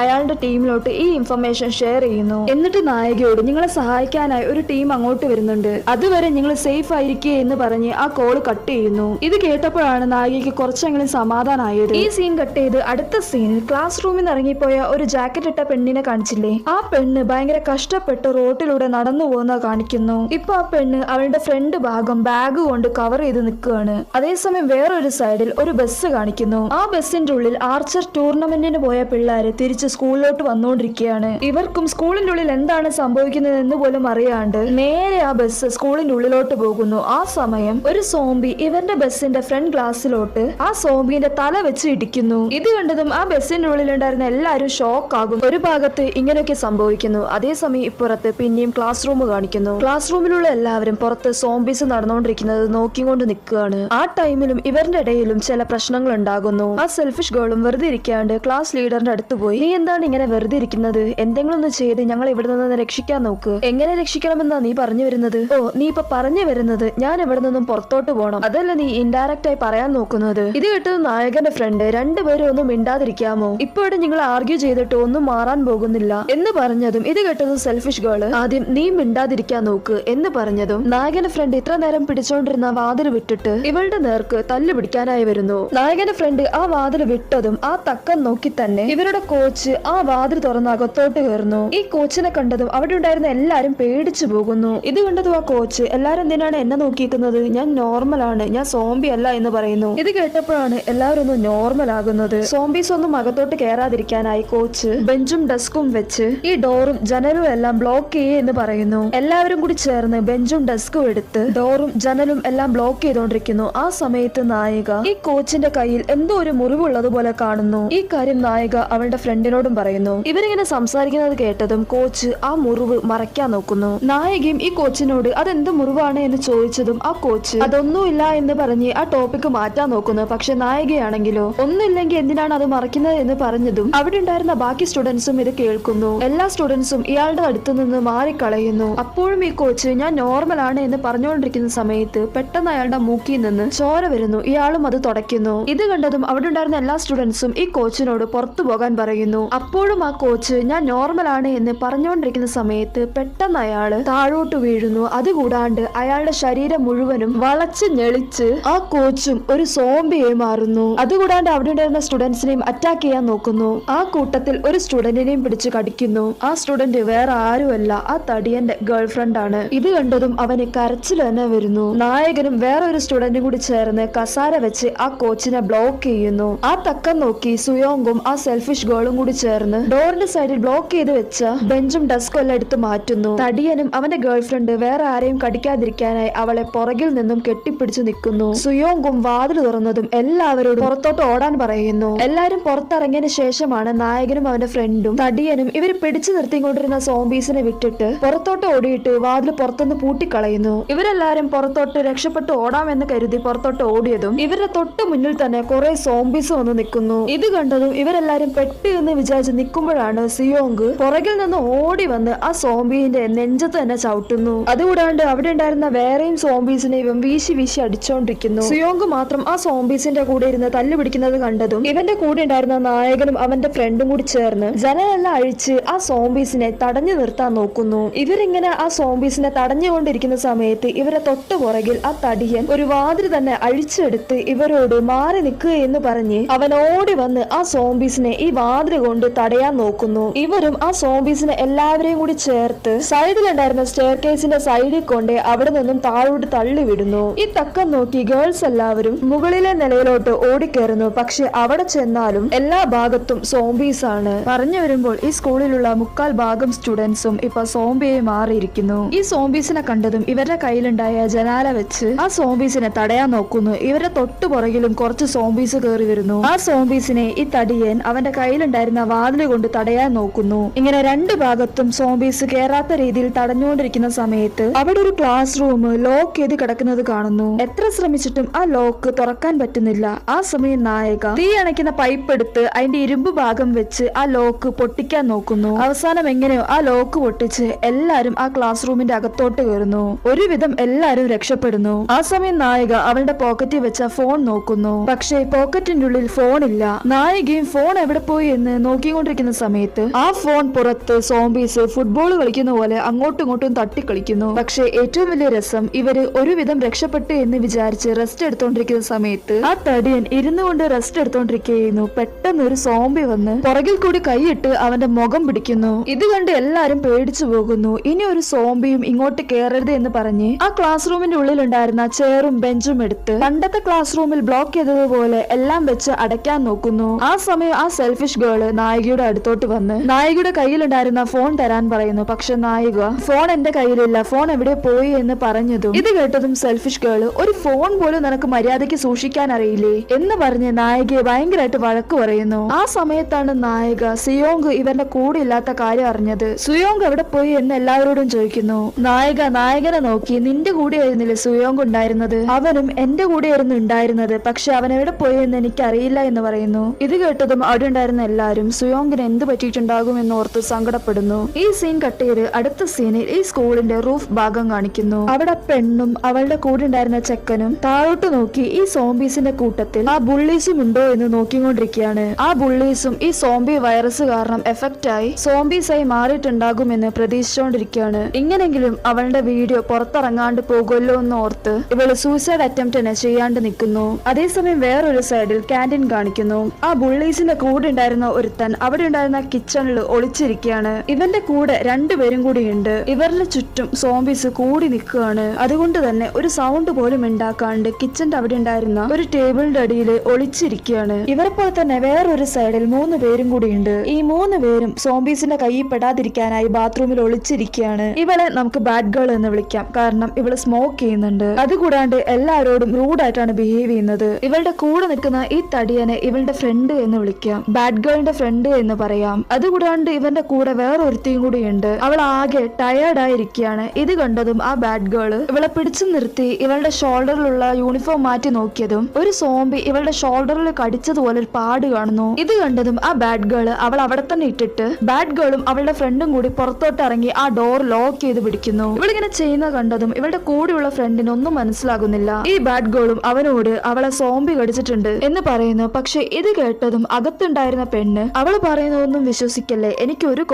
അയാളുടെ ടീമിലോട്ട് ഈ ഇൻഫർമേഷൻ ഷെയർ ചെയ്യുന്നു. എന്നിട്ട് നായികയോട് നിങ്ങളെ സഹായിക്കാനായി ഒരു ടീം അങ്ങോട്ട് വരുന്നുണ്ട്, അതുവരെ നിങ്ങൾ സേഫ് ആയിരിക്കുക എന്ന് പറഞ്ഞ് ആ കോൾ കട്ട് ചെയ്യുന്നു. ഇത് കേട്ടപ്പോഴാണ് നായികയ്ക്ക് കുറച്ചെങ്കിലും സമാധാനമായത്. ഈ സീൻ കട്ട് ചെയ്ത് അടുത്ത സീനിൽ ക്ലാസ് റൂമിൽ നിന്ന് ഇറങ്ങിപ്പോയ ഒരു ജാക്കറ്റ് ഇട്ട പെണ്ണിനെ കാണിച്ചില്ലേ? ആ പെണ്ണ് ഭയങ്കര കഷ്ടപ്പെട്ട് റോട്ടിലൂടെ നടന്നു പോകുന്ന കാണിക്കുന്നു. ഇപ്പൊ ആ പെണ്ണ് അവളുടെ ഫ്രണ്ട് ഭാഗം ബാഗ് കൊണ്ട് കവർ ചെയ്ത് നിൽക്കുകയാണ്. അതേസമയം വേറൊരു സൈഡിൽ ഒരു ബസ് കാണിക്കുന്നു. ആ ബസ്സിന്റെ ഉള്ളിൽ ആർച്ചർ ടൂർണമെന്റിന് പോയ പിള്ളേര് തിരിച്ച് സ്കൂളിലോട്ട് വന്നുകൊണ്ടിരിക്കുകയാണ്. ഇവർക്കും സ്കൂളിന്റെ ഉള്ളിൽ എന്താണ് സംഭവിക്കുന്നത് എന്ന് പോലും അറിയാണ്ട് നേരെ ആ ബസ് സ്കൂളിന്റെ ഉള്ളിലോട്ട് പോകുന്നു. ആ സമയം ഒരു സോംബി ഇവരുടെ ബസ്സിന്റെ ഫ്രണ്ട് ഗ്ലാസ്സിലോട്ട് ആ സോംബിന്റെ തല വെച്ച് ഇടിക്കുന്നു. ഇത് കണ്ടതും ആ ബസ്സിന്റെ റൂമിന്റെ ഉള്ളിലുണ്ടായിരുന്ന എല്ലാവരും ഷോക്ക് ആകും. ഒരു ഭാഗത്ത് ഇങ്ങനെയൊക്കെ സംഭവിക്കുന്നു. അതേസമയം ഇപ്പുറത്ത് പിന്നെയും ക്ലാസ് റൂം കാണിക്കുന്നു. ക്ലാസ് റൂമിലുള്ള എല്ലാവരും പുറത്ത് സോംബീസ് നടന്നുകൊണ്ടിരിക്കുന്നത് നോക്കിക്കൊണ്ട് നിൽക്കുകയാണ്. ആ ടൈമിലും ഇവരുടെ ഇടയിലും ചില പ്രശ്നങ്ങൾ ഉണ്ടാകുന്നു. ആ സെൽഫിഷ് ഗേളും വെറുതെ ഇരിക്കാണ്ട് ക്ലാസ് ലീഡറിന്റെ അടുത്ത് പോയി, നീ എന്താണ് ഇങ്ങനെ വെറുതെ ഇരിക്കുന്നത്? എന്തെങ്കിലും ഒന്ന് ചെയ്ത് ഞങ്ങൾ ഇവിടെ നിന്ന് രക്ഷിക്കാൻ നോക്ക്. എങ്ങനെ രക്ഷിക്കണമെന്നാ നീ പറഞ്ഞു വരുന്നത്? ഓ, നീ ഇപ്പൊ പറഞ്ഞു വരുന്നത് ഞാൻ ഇവിടെ നിന്നും പുറത്തോട്ട് പോകണം, അതല്ല നീ ഇൻഡയറക്റ്റ് ആയി പറയാൻ നോക്കുന്നത്? ഇത് കേട്ടത് നായകന്റെ ഫ്രണ്ട്, രണ്ടുപേരും ഒന്നും മിണ്ടാതിരിക്കാമോ? ഇപ്പൊ ഇവിടെ നിങ്ങൾ ആർഗ്യൂ ചെയ്തിട്ട് ഒന്നും മാറാൻ പോകുന്നില്ല എന്ന് പറഞ്ഞതും ഇത് കേട്ടത് സെൽഫിഷ് ഗേള്, ആദ്യം നീ മിണ്ടാതിരിക്കാൻ നോക്ക് എന്ന് പറഞ്ഞതും നായകന്റെ ഫ്രണ്ട് ഇത്ര നേരം പിടിച്ചോണ്ടിരുന്ന വാതിൽ വിട്ടിട്ട് ഇവളുടെ നേർക്ക് തല്ലു പിടിക്കാനായി വരുന്നു. നായകന്റെ ഫ്രണ്ട് ആ വാതിൽ വിട്ടതും ആ തക്കം നോക്കി തന്നെ ഇവരുടെ കോച്ച് ആ വാതിൽ തുറന്ന് അകത്തോട്ട് കയറുന്നു. ഈ കോച്ചിനെ കണ്ടതും അവിടെ ഉണ്ടായിരുന്ന എല്ലാരും പേടിച്ചു പോകുന്നു. ഇത് കണ്ടതും ആ കോച്ച്, എല്ലാരും എന്തിനാണ് എന്നെ നോക്കിയിരിക്കുന്നത്? ഞാൻ നോർമൽ ആണ്, ഞാൻ സോംബി അല്ല എന്ന് പറയുന്നു. ഇത് കേട്ടപ്പോഴാണ് എല്ലാവരും ഒന്ന് നോർമൽ ആകുന്നത്. സോംബീസ് ഒന്നും അകത്തോട്ട് കയറാതിരിക്കാനായി കോച്ച് ബെഞ്ചും ഡെസ്കും വെച്ച് ഈ ഡോറും ജനലും എല്ലാം ബ്ലോക്ക് ചെയ്യേ എന്ന് പറയുന്നു. എല്ലാവരും കൂടി ചേർന്ന് ബെഞ്ചും ഡെസ്കും എടുത്ത് ഡോറും ജനലും എല്ലാം ബ്ലോക്ക് ചെയ്തോണ്ടിരിക്കുന്നു. ആ സമയത്ത് നായിക ഈ കോച്ചിന്റെ കയ്യിൽ എന്തോ ഒരു മുറിവുള്ളതുപോലെ കാണുന്നു. ഈ കാര്യം നായിക അവളുടെ ഫ്രണ്ടിനോടും പറയുന്നു. ഇവരിങ്ങനെ സംസാരിക്കുന്നത് കേട്ടതും കോച്ച് ആ മുറിവ് മറയ്ക്കാൻ നോക്കുന്നു. നായികയും ഈ കോച്ചിനോട് അതെന്ത് മുറിവാണ് എന്ന് ചോദിച്ചതും ആ കോച്ച് അതൊന്നുമില്ല എന്ന് പറഞ്ഞ് ആ ടോപ്പിക്ക് മാറ്റാൻ നോക്കുന്നു. പക്ഷെ നായികയാണെങ്കിലോ ഒന്നുമില്ലെങ്കിൽ എന്തിനാണ് അത് മറയ്ക്കുന്നത് എന്ന് പറഞ്ഞതും അവിടെ ഉണ്ടായിരുന്ന ബാക്കി സ്റ്റുഡൻസും ഇത് കേൾക്കുന്നു. എല്ലാ സ്റ്റുഡൻസും ഇയാളുടെ അടുത്ത് നിന്ന് മാറിക്കളയുന്നു. അപ്പോഴും ഈ കോച്ച് ഞാൻ നോർമൽ ആണ് എന്ന് പറഞ്ഞുകൊണ്ടിരിക്കുന്ന സമയത്ത് പെട്ടെന്ന് അയാളുടെ മൂക്കിൽ നിന്ന് ചോര വരുന്നു. ഇയാളും അത് തുടയ്ക്കുന്നു. ഇത് കണ്ടതും അവിടെ ഉണ്ടായിരുന്ന എല്ലാ സ്റ്റുഡൻസും ഈ കോച്ചിനോട് പുറത്തു പോകാൻ പറയുന്നു. അപ്പോഴും ആ കോച്ച് ഞാൻ നോർമൽ ആണ് എന്ന് പറഞ്ഞുകൊണ്ടിരിക്കുന്ന സമയത്ത് പെട്ടെന്ന് അയാള് താഴോട്ട് വീഴുന്നു. അതുകൂടാണ്ട് അയാളുടെ ശരീരം മുഴുവനും വളച്ച് ഞെളിച്ച് ആ കോച്ചും ഒരു സോംബിയായി മാറുന്നു. അതുകൂടാണ്ട് അവിടെ ഉണ്ടായിരുന്ന സ്റ്റുഡൻസിനെയും അറ്റാക്ക് ചെയ്യാൻ നോക്കുന്നു. ആ കൂട്ടത്തിൽ ഒരു സ്റ്റുഡന്റിനെയും പിടിച്ച് കടിക്കുന്നു. ആ സ്റ്റുഡന്റ് വേറെ ആരുമല്ല, ആ തടിയന്റെ ഗേൾഫ്രണ്ട് ആണ്. ഇത് കണ്ടതും അവന് കരച്ചിൽ തന്നെ വരുന്നു. നായകനും വേറെ ഒരു സ്റ്റുഡന്റും കൂടി ചേർന്ന് കസാര വെച്ച് ആ കോച്ചിനെ ബ്ലോക്ക് ചെയ്യുന്നു. ആ തക്കം നോക്കി സുയോങ്കും ആ സെൽഫിഷ് ഗേളും കൂടി ചേർന്ന് ഡോറിന്റെ സൈഡിൽ ബ്ലോക്ക് ചെയ്ത് വെച്ച ബെഞ്ചും ഡെസ്കും എല്ലാം എടുത്ത് മാറ്റുന്നു. തടിയനും അവന്റെ ഗേൾഫ്രണ്ട് വേറെ ആരെയും കടിക്കാതിരിക്കാനായി അവളെ പുറകിൽ നിന്നും കെട്ടിപ്പിടിച്ചു നിൽക്കുന്നു. സുയോങ്കും വാതിൽ തുറന്നതും എല്ലാവരോടും പുറത്തോട്ട് ഓടാൻ പറയുന്നു. എല്ലാരും പുറത്തിറങ്ങിയതിനു ശേഷമാണ് നായകനും അവന്റെ ഫ്രണ്ടും തടിയനും ഇവർ പിടിച്ചു നിർത്തിക്കൊണ്ടിരുന്ന സോംബീസിനെ വിട്ടിട്ട് പുറത്തോട്ട് ഓടിയിട്ട് വാതിൽ പുറത്തുനിന്ന് പൂട്ടിക്കളയുന്നു. ഇവരെല്ലാരും പുറത്തോട്ട് രക്ഷപ്പെട്ട് ഓടാമെന്ന് കരുതി പുറത്തോട്ട് ഓടിയതും ഇവരുടെ തൊട്ട് മുന്നിൽ തന്നെ കുറെ സോംബീസ് വന്ന് നിൽക്കുന്നു. ഇത് കണ്ടതും ഇവരെല്ലാരും പെട്ട് എന്ന് വിചാരിച്ച് നിൽക്കുമ്പോഴാണ് സിയോങ് പുറകിൽ നിന്ന് ഓടി വന്ന് ആ സോംബിന്റെ നെഞ്ചത്ത് തന്നെ ചവിട്ടുന്നു. അതുകൂടാണ്ട് അവിടെ ഉണ്ടായിരുന്ന വേറെയും സോംബീസിനെ ഇവൻ വീശി വീശി അടിച്ചോണ്ടിരിക്കുന്നു. സിയോങ് മാത്രം ആ സോംബീസിന്റെ കൂടെ ഇരുന്ന് തല്ലു പിടിക്കുന്നത് കണ്ടതും ഇവന്റെ കൂടെ ഉണ്ടായിരുന്ന നായകനും അവന്റെ ഫ്രണ്ടും കൂടി ചേർന്ന് ജനലെല്ലാം അഴിച്ച് ആ സോംബീസിനെ തടഞ്ഞു നിർത്താൻ നോക്കുന്നു. ഇവരിങ്ങനെ ആ സോംബീസിനെ തടഞ്ഞുകൊണ്ടിരിക്കുന്ന സമയത്ത് ഇവരെ തൊട്ടു പുറകിൽ ആ തടിയൻ ഒരു വാതിൽ തന്നെ അഴിച്ചെടുത്ത് ഇവരോട് മാറി നിൽക്കുക എന്ന് പറഞ്ഞ് അവൻ ഓടി വന്ന് ആ സോംബീസിനെ ഈ വാതിൽ കൊണ്ട് തടയാൻ നോക്കുന്നു. ഇവരും ആ സോംബീസിനെ എല്ലാവരെയും കൂടി ചേർത്ത് സൈഡിലുണ്ടായിരുന്ന സ്റ്റെയർ കേസിന്റെ സൈഡിൽ കൊണ്ട് അവിടെ നിന്നും താഴോട്ട് തള്ളിവിടുന്നു. ഈ തക്കം നോക്കി ഗേൾസ് എല്ലാവരും മുകളിലെ നിലയിലോട്ട് ഓടിക്കയറുന്നു. പക്ഷെ അവിടെ ചെന്നാലും എല്ലാ ഭാഗത്തും സോംബീസ് ആണ്. പറഞ്ഞു വരുമ്പോൾ ഈ സ്കൂളിലുള്ള മുക്കാൽ ഭാഗം സ്റ്റുഡൻസും ഇപ്പൊ സോംബിയായി മാറിയിരിക്കുന്നു. ഈ സോംബീസിനെ കണ്ടതും ഇവരുടെ കയ്യിലുണ്ടായ ജനാല വെച്ച് ആ സോംബീസിനെ തടയാൻ നോക്കുന്നു. ഇവരുടെ തൊട്ടു പുറകിലും കുറച്ച് സോംബീസ് കയറി വരുന്നു. ആ സോംബീസിനെ ഈ തടിയൻ അവന്റെ കയ്യിലുണ്ടായിരുന്ന വാതില് കൊണ്ട് തടയാൻ നോക്കുന്നു. ഇങ്ങനെ രണ്ട് ഭാഗത്തും സോംബീസ് കേറാത്ത രീതിയിൽ തടഞ്ഞുകൊണ്ടിരിക്കുന്ന സമയത്ത് അവിടെ ഒരു ക്ലാസ് റൂം ലോക്ക് ചെയ്ത് കിടക്കുന്നത് കാണുന്നു. എത്ര ശ്രമിച്ചിട്ടും ആ ലോക്ക് തുറക്കാൻ പറ്റുന്നില്ല. ആ സമയം നായക തീ അണയ്ക്കുന്ന പൈപ്പ് എടുത്ത് അതിന്റെ ഇരുമ്പ് ഭാഗം വെച്ച് ആ ലോക്ക് പൊട്ടിക്കാൻ നോക്കുന്നു. അവസാനം എങ്ങനെയോ ആ ലോക്ക് പൊട്ടിച്ച് എല്ലാരും ആ ക്ലാസ് റൂമിന്റെ അകത്തോട്ട് കയറുന്നു. ഒരുവിധം എല്ലാരും രക്ഷപ്പെടുന്നു. ആ സമയം നായിക അവളുടെ പോക്കറ്റിൽ വെച്ച ഫോൺ നോക്കുന്നു. പക്ഷേ പോക്കറ്റിന്റെ ഉള്ളിൽ ഫോൺ ഇല്ല. നായികയും ഫോൺ എവിടെ പോയി എന്ന് നോക്കിക്കൊണ്ടിരിക്കുന്ന സമയത്ത് ആ ഫോൺ പുറത്ത് സോംബീസ് ഫുട്ബോൾ കളിക്കുന്ന പോലെ അങ്ങോട്ടും ഇങ്ങോട്ടും തട്ടിക്കളിക്കുന്നു. പക്ഷെ ഏറ്റവും വലിയ രസം ഇവര് ഒരുവിധം രക്ഷപ്പെട്ടു എന്ന് വിചാരിച്ച് റെസ്റ്റ് എടുത്തോണ്ടിരിക്കുന്ന സമയത്ത് ആ തടിയൻ ഇരുന്നു കൊണ്ട് റെസ്റ്റ് എടുത്തോണ്ടിരിക്കുന്നു. പെട്ടെന്ന് ഒരു സോംബി വന്ന് പുറകിൽ കൂടി കൈയിട്ട് അവന്റെ മുഖം പിടിക്കുന്നു. ഇത് കണ്ട് എല്ലാരും പേടിച്ചു പോകുന്നു. ഇനി ഒരു സോംബിയും ഇങ്ങോട്ട് കേറരുത് എന്ന് പറഞ്ഞ് ആ ക്ലാസ് റൂമിന്റെ ഉള്ളിൽ ഉണ്ടായിരുന്ന ചെയറും ബെഞ്ചും എടുത്ത് പണ്ടത്തെ ക്ലാസ് റൂമിൽ ബ്ലോക്ക് ചെയ്തതുപോലെ എല്ലാം വെച്ച് അടയ്ക്കാൻ നോക്കുന്നു. ആ സമയം ആ സെൽഫിഷ് ഗേള് നായികയുടെ അടുത്തോട്ട് വന്ന് നായികയുടെ കയ്യിലുണ്ടായിരുന്ന ഫോൺ തരാൻ പറയുന്നു. പക്ഷെ നായിക ഫോൺ എന്റെ കയ്യിലില്ല, ഫോൺ എവിടെ പോയി എന്ന് പറഞ്ഞതും ഇത് കേട്ടതും സെൽഫിഷ് ഗേള് ഒരു ഫോൺ പോലും നിനക്ക് മര്യാദയ്ക്ക് സൂക്ഷിക്കാൻ അറിയില്ലേ എന്ന് പറഞ്ഞ് നായികയെ ഭയങ്കരമായിട്ട് വഴക്ക് പറയുന്നു. ഇരിക്കുന്നു. ആ സമയത്താണ് നായിക സിയോങ് ഇവരുടെ കൂടെ ഇല്ലാത്ത കാര്യം അറിഞ്ഞത്. സുയോങ് എവിടെ പോയി എന്ന് എല്ലാവരോടും ചോദിക്കുന്നു. നായകനെ നോക്കി, നിന്റെ കൂടെ ആയിരുന്നില്ലേ സുയോങ് ഉണ്ടായിരുന്നത്? അവനും എന്റെ കൂടെയായിരുന്നു ഉണ്ടായിരുന്നത്, പക്ഷെ അവൻ എവിടെ പോയി എന്ന് എനിക്ക് അറിയില്ല എന്ന് പറയുന്നു. ഇത് കേട്ടതും അവിടെ ഉണ്ടായിരുന്ന എല്ലാവരും സുയോങ്ങിന് എന്ത് പറ്റിയിട്ടുണ്ടാകും എന്ന് ഓർത്ത് സങ്കടപ്പെടുന്നു. ഈ സീൻ കട്ട് ചെയ്ത് അടുത്ത സീനിൽ ഈ സ്കൂളിന്റെ റൂഫ് ഭാഗം കാണിക്കുന്നു. അവിടെ പെണ്ണും അവളുടെ കൂടെ ഉണ്ടായിരുന്ന ചെക്കനും താഴോട്ട് നോക്കി ഈ സോംബീസിന്റെ കൂട്ടത്തിൽ ആ ബുള്ളീസും ഉണ്ടോ എന്ന് നോക്കിക്കൊണ്ടിരിക്കുകയാണ്. ആ ബുള്ളീസും ഈ സോംബി വൈറസ് കാരണം എഫക്റ്റ് ആയി സോംബീസായി മാറിയിട്ടുണ്ടാകുമെന്ന് പ്രതീക്ഷിച്ചുകൊണ്ടിരിക്കുകയാണ്. ഇങ്ങനെങ്കിലും അവളുടെ വീഡിയോ പുറത്തിറങ്ങാണ്ട് പോകുമല്ലോ എന്ന് ഓർത്ത് ഇവള് സൂസൈഡ് അറ്റംപ്റ്റ് തന്നെ ചെയ്യാണ്ട് നിൽക്കുന്നു. അതേസമയം വേറൊരു സൈഡിൽ ക്യാൻറ്റീൻ കാണിക്കുന്നു. ആ ബുള്ളീസിന്റെ കൂടെ ഉണ്ടായിരുന്ന ഒരുത്തൻ അവിടെ ഉണ്ടായിരുന്ന കിച്ചണിൽ ഒളിച്ചിരിക്കുകയാണ്. ഇവന്റെ കൂടെ രണ്ടുപേരും കൂടിയുണ്ട്. ഇവരുടെ ചുറ്റും സോംബീസ് കൂടി നിൽക്കുകയാണ്. അതുകൊണ്ട് തന്നെ ഒരു സൗണ്ട് പോലും ഉണ്ടാക്കാണ്ട് കിച്ചന്റെ അവിടെ ഉണ്ടായിരുന്ന ഒരു ടേബിളിന്റെ അടിയിൽ ഒളിച്ചിരിക്കുകയാണ്. ഇവരെ പോലെ തന്നെ വേറൊരു സൈഡിൽ 3 പേരും കൂടിയുണ്ട്. ഈ 3 പേരും സോംബീസിന്റെ കയ്യിൽ പെടാതിരിക്കാനായി ബാത്റൂമിൽ ഒളിച്ചിരിക്കുകയാണ്. ഇവളെ നമുക്ക് ബാഡ് ഗേൾ എന്ന് വിളിക്കാം, കാരണം ഇവള് സ്മോക്ക് ചെയ്യുന്നുണ്ട്. അതുകൂടാണ്ട് എല്ലാവരോടും റൂഡായിട്ടാണ് ബിഹേവ് ചെയ്യുന്നത്. ഇവളുടെ കൂടെ നിൽക്കുന്ന ഈ തടിയനെ ഇവളുടെ ഫ്രണ്ട് എന്ന് വിളിക്കാം, ബാഡ് ഗേളിന്റെ ഫ്രണ്ട് എന്ന് പറയാം. അതുകൂടാണ്ട് ഇവന്റെ കൂടെ വേറൊരുത്തിയും കൂടിയുണ്ട്. അവൾ ആകെ ടയേർഡ് ആയിരിക്കുകയാണ്. ഇത് കണ്ടതും ആ ബാഡ് ഗേള് ഇവളെ പിടിച്ചു നിർത്തി ഇവളുടെ ഷോൾഡറിലുള്ള യൂണിഫോം മാറ്റി നോക്കിയതും ഒരു സോംബി ഇവളുടെ ഷോൾഡറിൽ കടിച്ചതുപോലെ ഒരു പാട് കാണുന്നു. ഇത് കണ്ടതും ആ ബാഡ് ഗേള് അവൾ അവിടെ തന്നെ ഇട്ടിട്ട് ബാഡ് ഗേളും അവളുടെ ഫ്രണ്ടും കൂടി പുറത്തോട്ട് ഇറങ്ങി ആ ഡോർ ലോക്ക് ചെയ്ത് പിടിക്കുന്നു. ഇവളിങ്ങനെ ചെയ്യുന്ന കണ്ടതും ഇവളുടെ കൂടെയുള്ള ഫ്രണ്ടിന് ഒന്നും മനസ്സിലാകുന്നില്ല. ഈ ബാഡ് ഗേളും അവനോട് അവളെ സോംബി കടിച്ചിട്ടുണ്ട് എന്ന് പറയുന്നു. പക്ഷെ ഇത് കേട്ടതും അകത്തുണ്ടായിരുന്ന പെണ്ണ് അവള് പറയുന്നതൊന്നും വിശ്വസിക്കല്ലേ, എനിക്കൊരു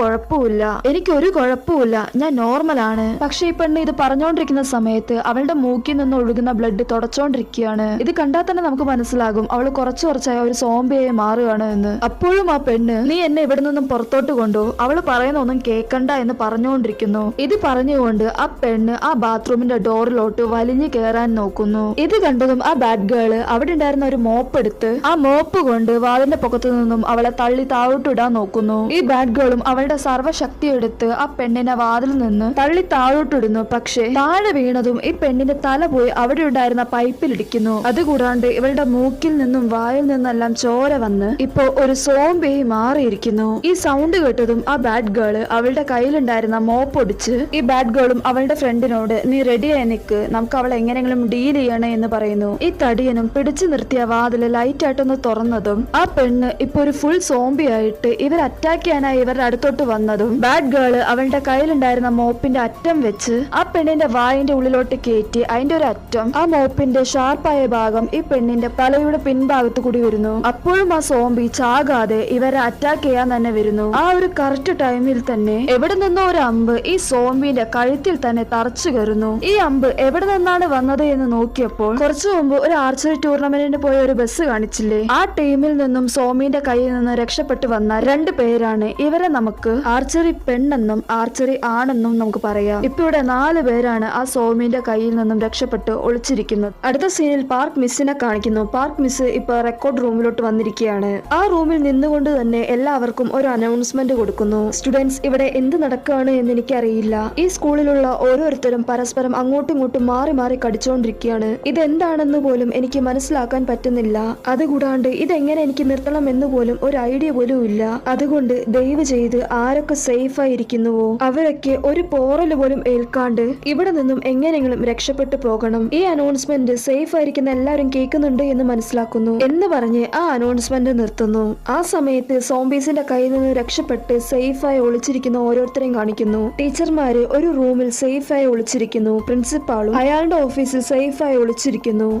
കുഴപ്പമില്ല, ഞാൻ നോർമലാണ്. പക്ഷെ ഈ പെണ്ണ് ഇത് പറഞ്ഞോണ്ടിരിക്കുന്ന സമയത്ത് അവളുടെ മൂക്കിൽ നിന്ന് ഒഴുകുന്ന ബ്ലഡ് തുടച്ചോണ്ടിരിക്കുകയാണ്. ഇത് കണ്ടാൽ തന്നെ നമുക്ക് മനസ്സിലാകും അവള് കുറച്ചായി ഒരു സോംബിയായി മാറുകയാണ് എന്ന്. അപ്പോഴും ആ പെണ്ണ്, നീ എന്നെ ഇവിടെ നിന്നും പുറത്തോട്ട് കൊണ്ടോ, അവള് പറയുന്ന ഒന്നും കേക്കണ്ട എന്ന് പറഞ്ഞുകൊണ്ടിരിക്കുന്നു. ഇത് പറഞ്ഞുകൊണ്ട് ആ പെണ്ണ് ആ ബാത്റൂമിന്റെ ഡോറിലോട്ട് വലിഞ്ഞു കയറാൻ നോക്കുന്നു. ഇത് കണ്ടതും ആ ബാഡ് ഗേള് അവിടെ ഉണ്ടായിരുന്ന ഒരു മോപ്പ് എടുത്ത് ആ മോപ്പ് കൊണ്ട് വാതിന്റെ പൊക്കത്തു നിന്നും അവളെ തള്ളി താഴോട്ടിടാൻ നോക്കുന്നു. ഈ ബാഡ് ഗേളും അവളുടെ സർവ്വശക്തി എടുത്ത് ആ പെണ്ണിനെ വാതിൽ നിന്ന് തള്ളി താഴോട്ടിടുന്നു. പക്ഷേ താഴെ വീണതും ഈ പെണ്ണിന്റെ തല പോയി അവിടെ ഉണ്ടായിരുന്ന പൈപ്പിലിടിക്കുന്നു. അതുകൂടാണ്ട് ഇവളുടെ മൂക്കിൽ നിന്നും വായിൽ നിന്നെല്ലാം ചോര വന്ന് ഇപ്പോ ഒരു സോംബിയായി മാറിയിരിക്കുന്നു. ഈ സൗണ്ട് കേട്ടതും ആ ബാഡ് ഗേള് അവളുടെ കയ്യിലുണ്ടായിരുന്ന മോപ്പ് ഒടിച്ച് ഈ ബാഡ് ഗേളും അവളുടെ ഫ്രണ്ടിനോട്, നീ റെഡിയായി നിൽക്ക്, നമുക്ക് അവളെ എങ്ങനെയെങ്കിലും ഡീൽ ചെയ്യണേ എന്ന് പറയുന്നു. ഈ തടിയനും പിടിച്ചു നിർത്തിയ വാതില് ലൈറ്റ് ആയിട്ടൊന്ന് തുറന്നതും ആ പെണ്ണ് ഇപ്പൊ ഒരു ഫുൾ സോംബി ആയിട്ട് ഇവർ അറ്റാക്ക് ചെയ്യാനായി ഇവരുടെ അടുത്തോട്ട് വന്നതും ബാഡ് ഗേള് അവളുടെ കയ്യിലുണ്ടായിരുന്ന മോപ്പിന്റെ അറ്റം വെച്ച് ആ പെണ്ണിന്റെ വായിന്റെ ഉള്ളിലോട്ട് കയറ്റി അതിന്റെ ഒരു അറ്റം ആ മോപ്പിന്റെ ഷാർപ്പായ ഭാഗം ഈ പെണ്ണിന്റെ തലയുടെ പിൻഭാഗത്ത് കൂടി വരുന്നു. അപ്പോഴും ആ സോംബി ചാകാതെ ഇവരെ അറ്റാക്ക് ചെയ്യാൻ തന്നെ വരുന്നു. ആ ഒരു കറക്റ്റ് ടൈമിൽ തന്നെ എവിടെ നിന്നോ ഒരു അമ്പ് ഈ സോംബിന്റെ കഴുത്തിൽ തന്നെ തറച്ചു കയറുന്നു. ഈ അമ്പ് എവിടെ നിന്നാണ് വന്നത് എന്ന് നോക്കിയപ്പോൾ കുറച്ചു മുമ്പ് ഒരു ആർച്ചറി ടൂർണമെന്റിന് പോയ ഒരു ബസ് കാണിച്ചില്ലേ, ആ ടീമിൽ നിന്നും സോംബിന്റെ കയ്യിൽ നിന്ന് രക്ഷപ്പെട്ടു വന്ന 2 പേരാണ്. ഇവരെ നമുക്ക് ആർച്ചറി പെണ്ണെന്നും ആർച്ചറി ആണെന്നും നമുക്ക് പറയാം. ഇപ്പൊ ഇവിടെ 4 പേരാണ് ആ സോംബിന്റെ കയ്യിൽ നിന്നും രക്ഷപ്പെട്ട് ഒളിച്ചിരിക്കുന്നത്. അടുത്ത സീനിൽ പാർക്ക് മിസ്സിനെ കാണിക്കുന്നു. പാർക്ക് മിസ് ഇപ്പൊ റെക്കോർഡ് റൂമിലോട്ട് വന്നിരിക്കുകയാണ്. ആ റൂമിൽ നിന്നുകൊണ്ട് തന്നെ എല്ലാവർക്കും ഒരു അനൗൺസ്മെന്റ് കൊടുക്കുന്നു. സ്റ്റുഡൻസ്, ഇവിടെ എന്ത് നടക്കുകയാണ് എന്ന് എനിക്കറിയില്ല. ഈ സ്കൂളിലുള്ള ഓരോരുത്തരും പരസ്പരം അങ്ങോട്ടും ഇങ്ങോട്ടും മാറി മാറി കടിച്ചുകൊണ്ടിരിക്കുകയാണ്. ഇതെന്താണെന്ന് പോലും എനിക്ക് മനസ്സിലാക്കാൻ പറ്റുന്നില്ല. അതുകൂടാണ്ട് ഇതെങ്ങനെ എനിക്ക് നിർത്തണം എന്ന് പോലും ഒരു ഐഡിയ പോലും ഇല്ല. അതുകൊണ്ട് ദയവ് ചെയ്ത് ആരൊക്കെ സേഫ് ആയിരിക്കുന്നുവോ അവരൊക്കെ ഒരു പോറല് പോലും ഏൽക്കാണ്ട് ഇവിടെ നിന്നും എങ്ങനെയെങ്കിലും രക്ഷപ്പെട്ടു പോകണം. ഈ അനൗൺസ്മെന്റ് സേഫ് ആയിരിക്കുന്ന എല്ലാവരും കേൾക്കുന്നുണ്ട് എന്ന് മനസ്സിലാക്കുന്നു എന്ന് പറഞ്ഞ് ആ അനൗൺസ്മെന്റ് നിർത്തുന്നു. ആ സമയത്ത് സോംബീസിന്റെ കയ്യിൽ നിന്ന് രക്ഷപ്പെട്ട് സേഫായി ഒളിച്ചിരിക്കുന്ന ഓരോരുത്തരെയും കാണിക്കുന്നു. ടീച്ചർമാര് ഒരു റൂമിൽ സേഫായി ഒളിച്ചിരിക്കുന്നു. പ്രിൻസിപ്പാളും അയാളുടെ ഓഫീസിൽ സേഫായി ഒളിച്ചിരിക്കുന്നു.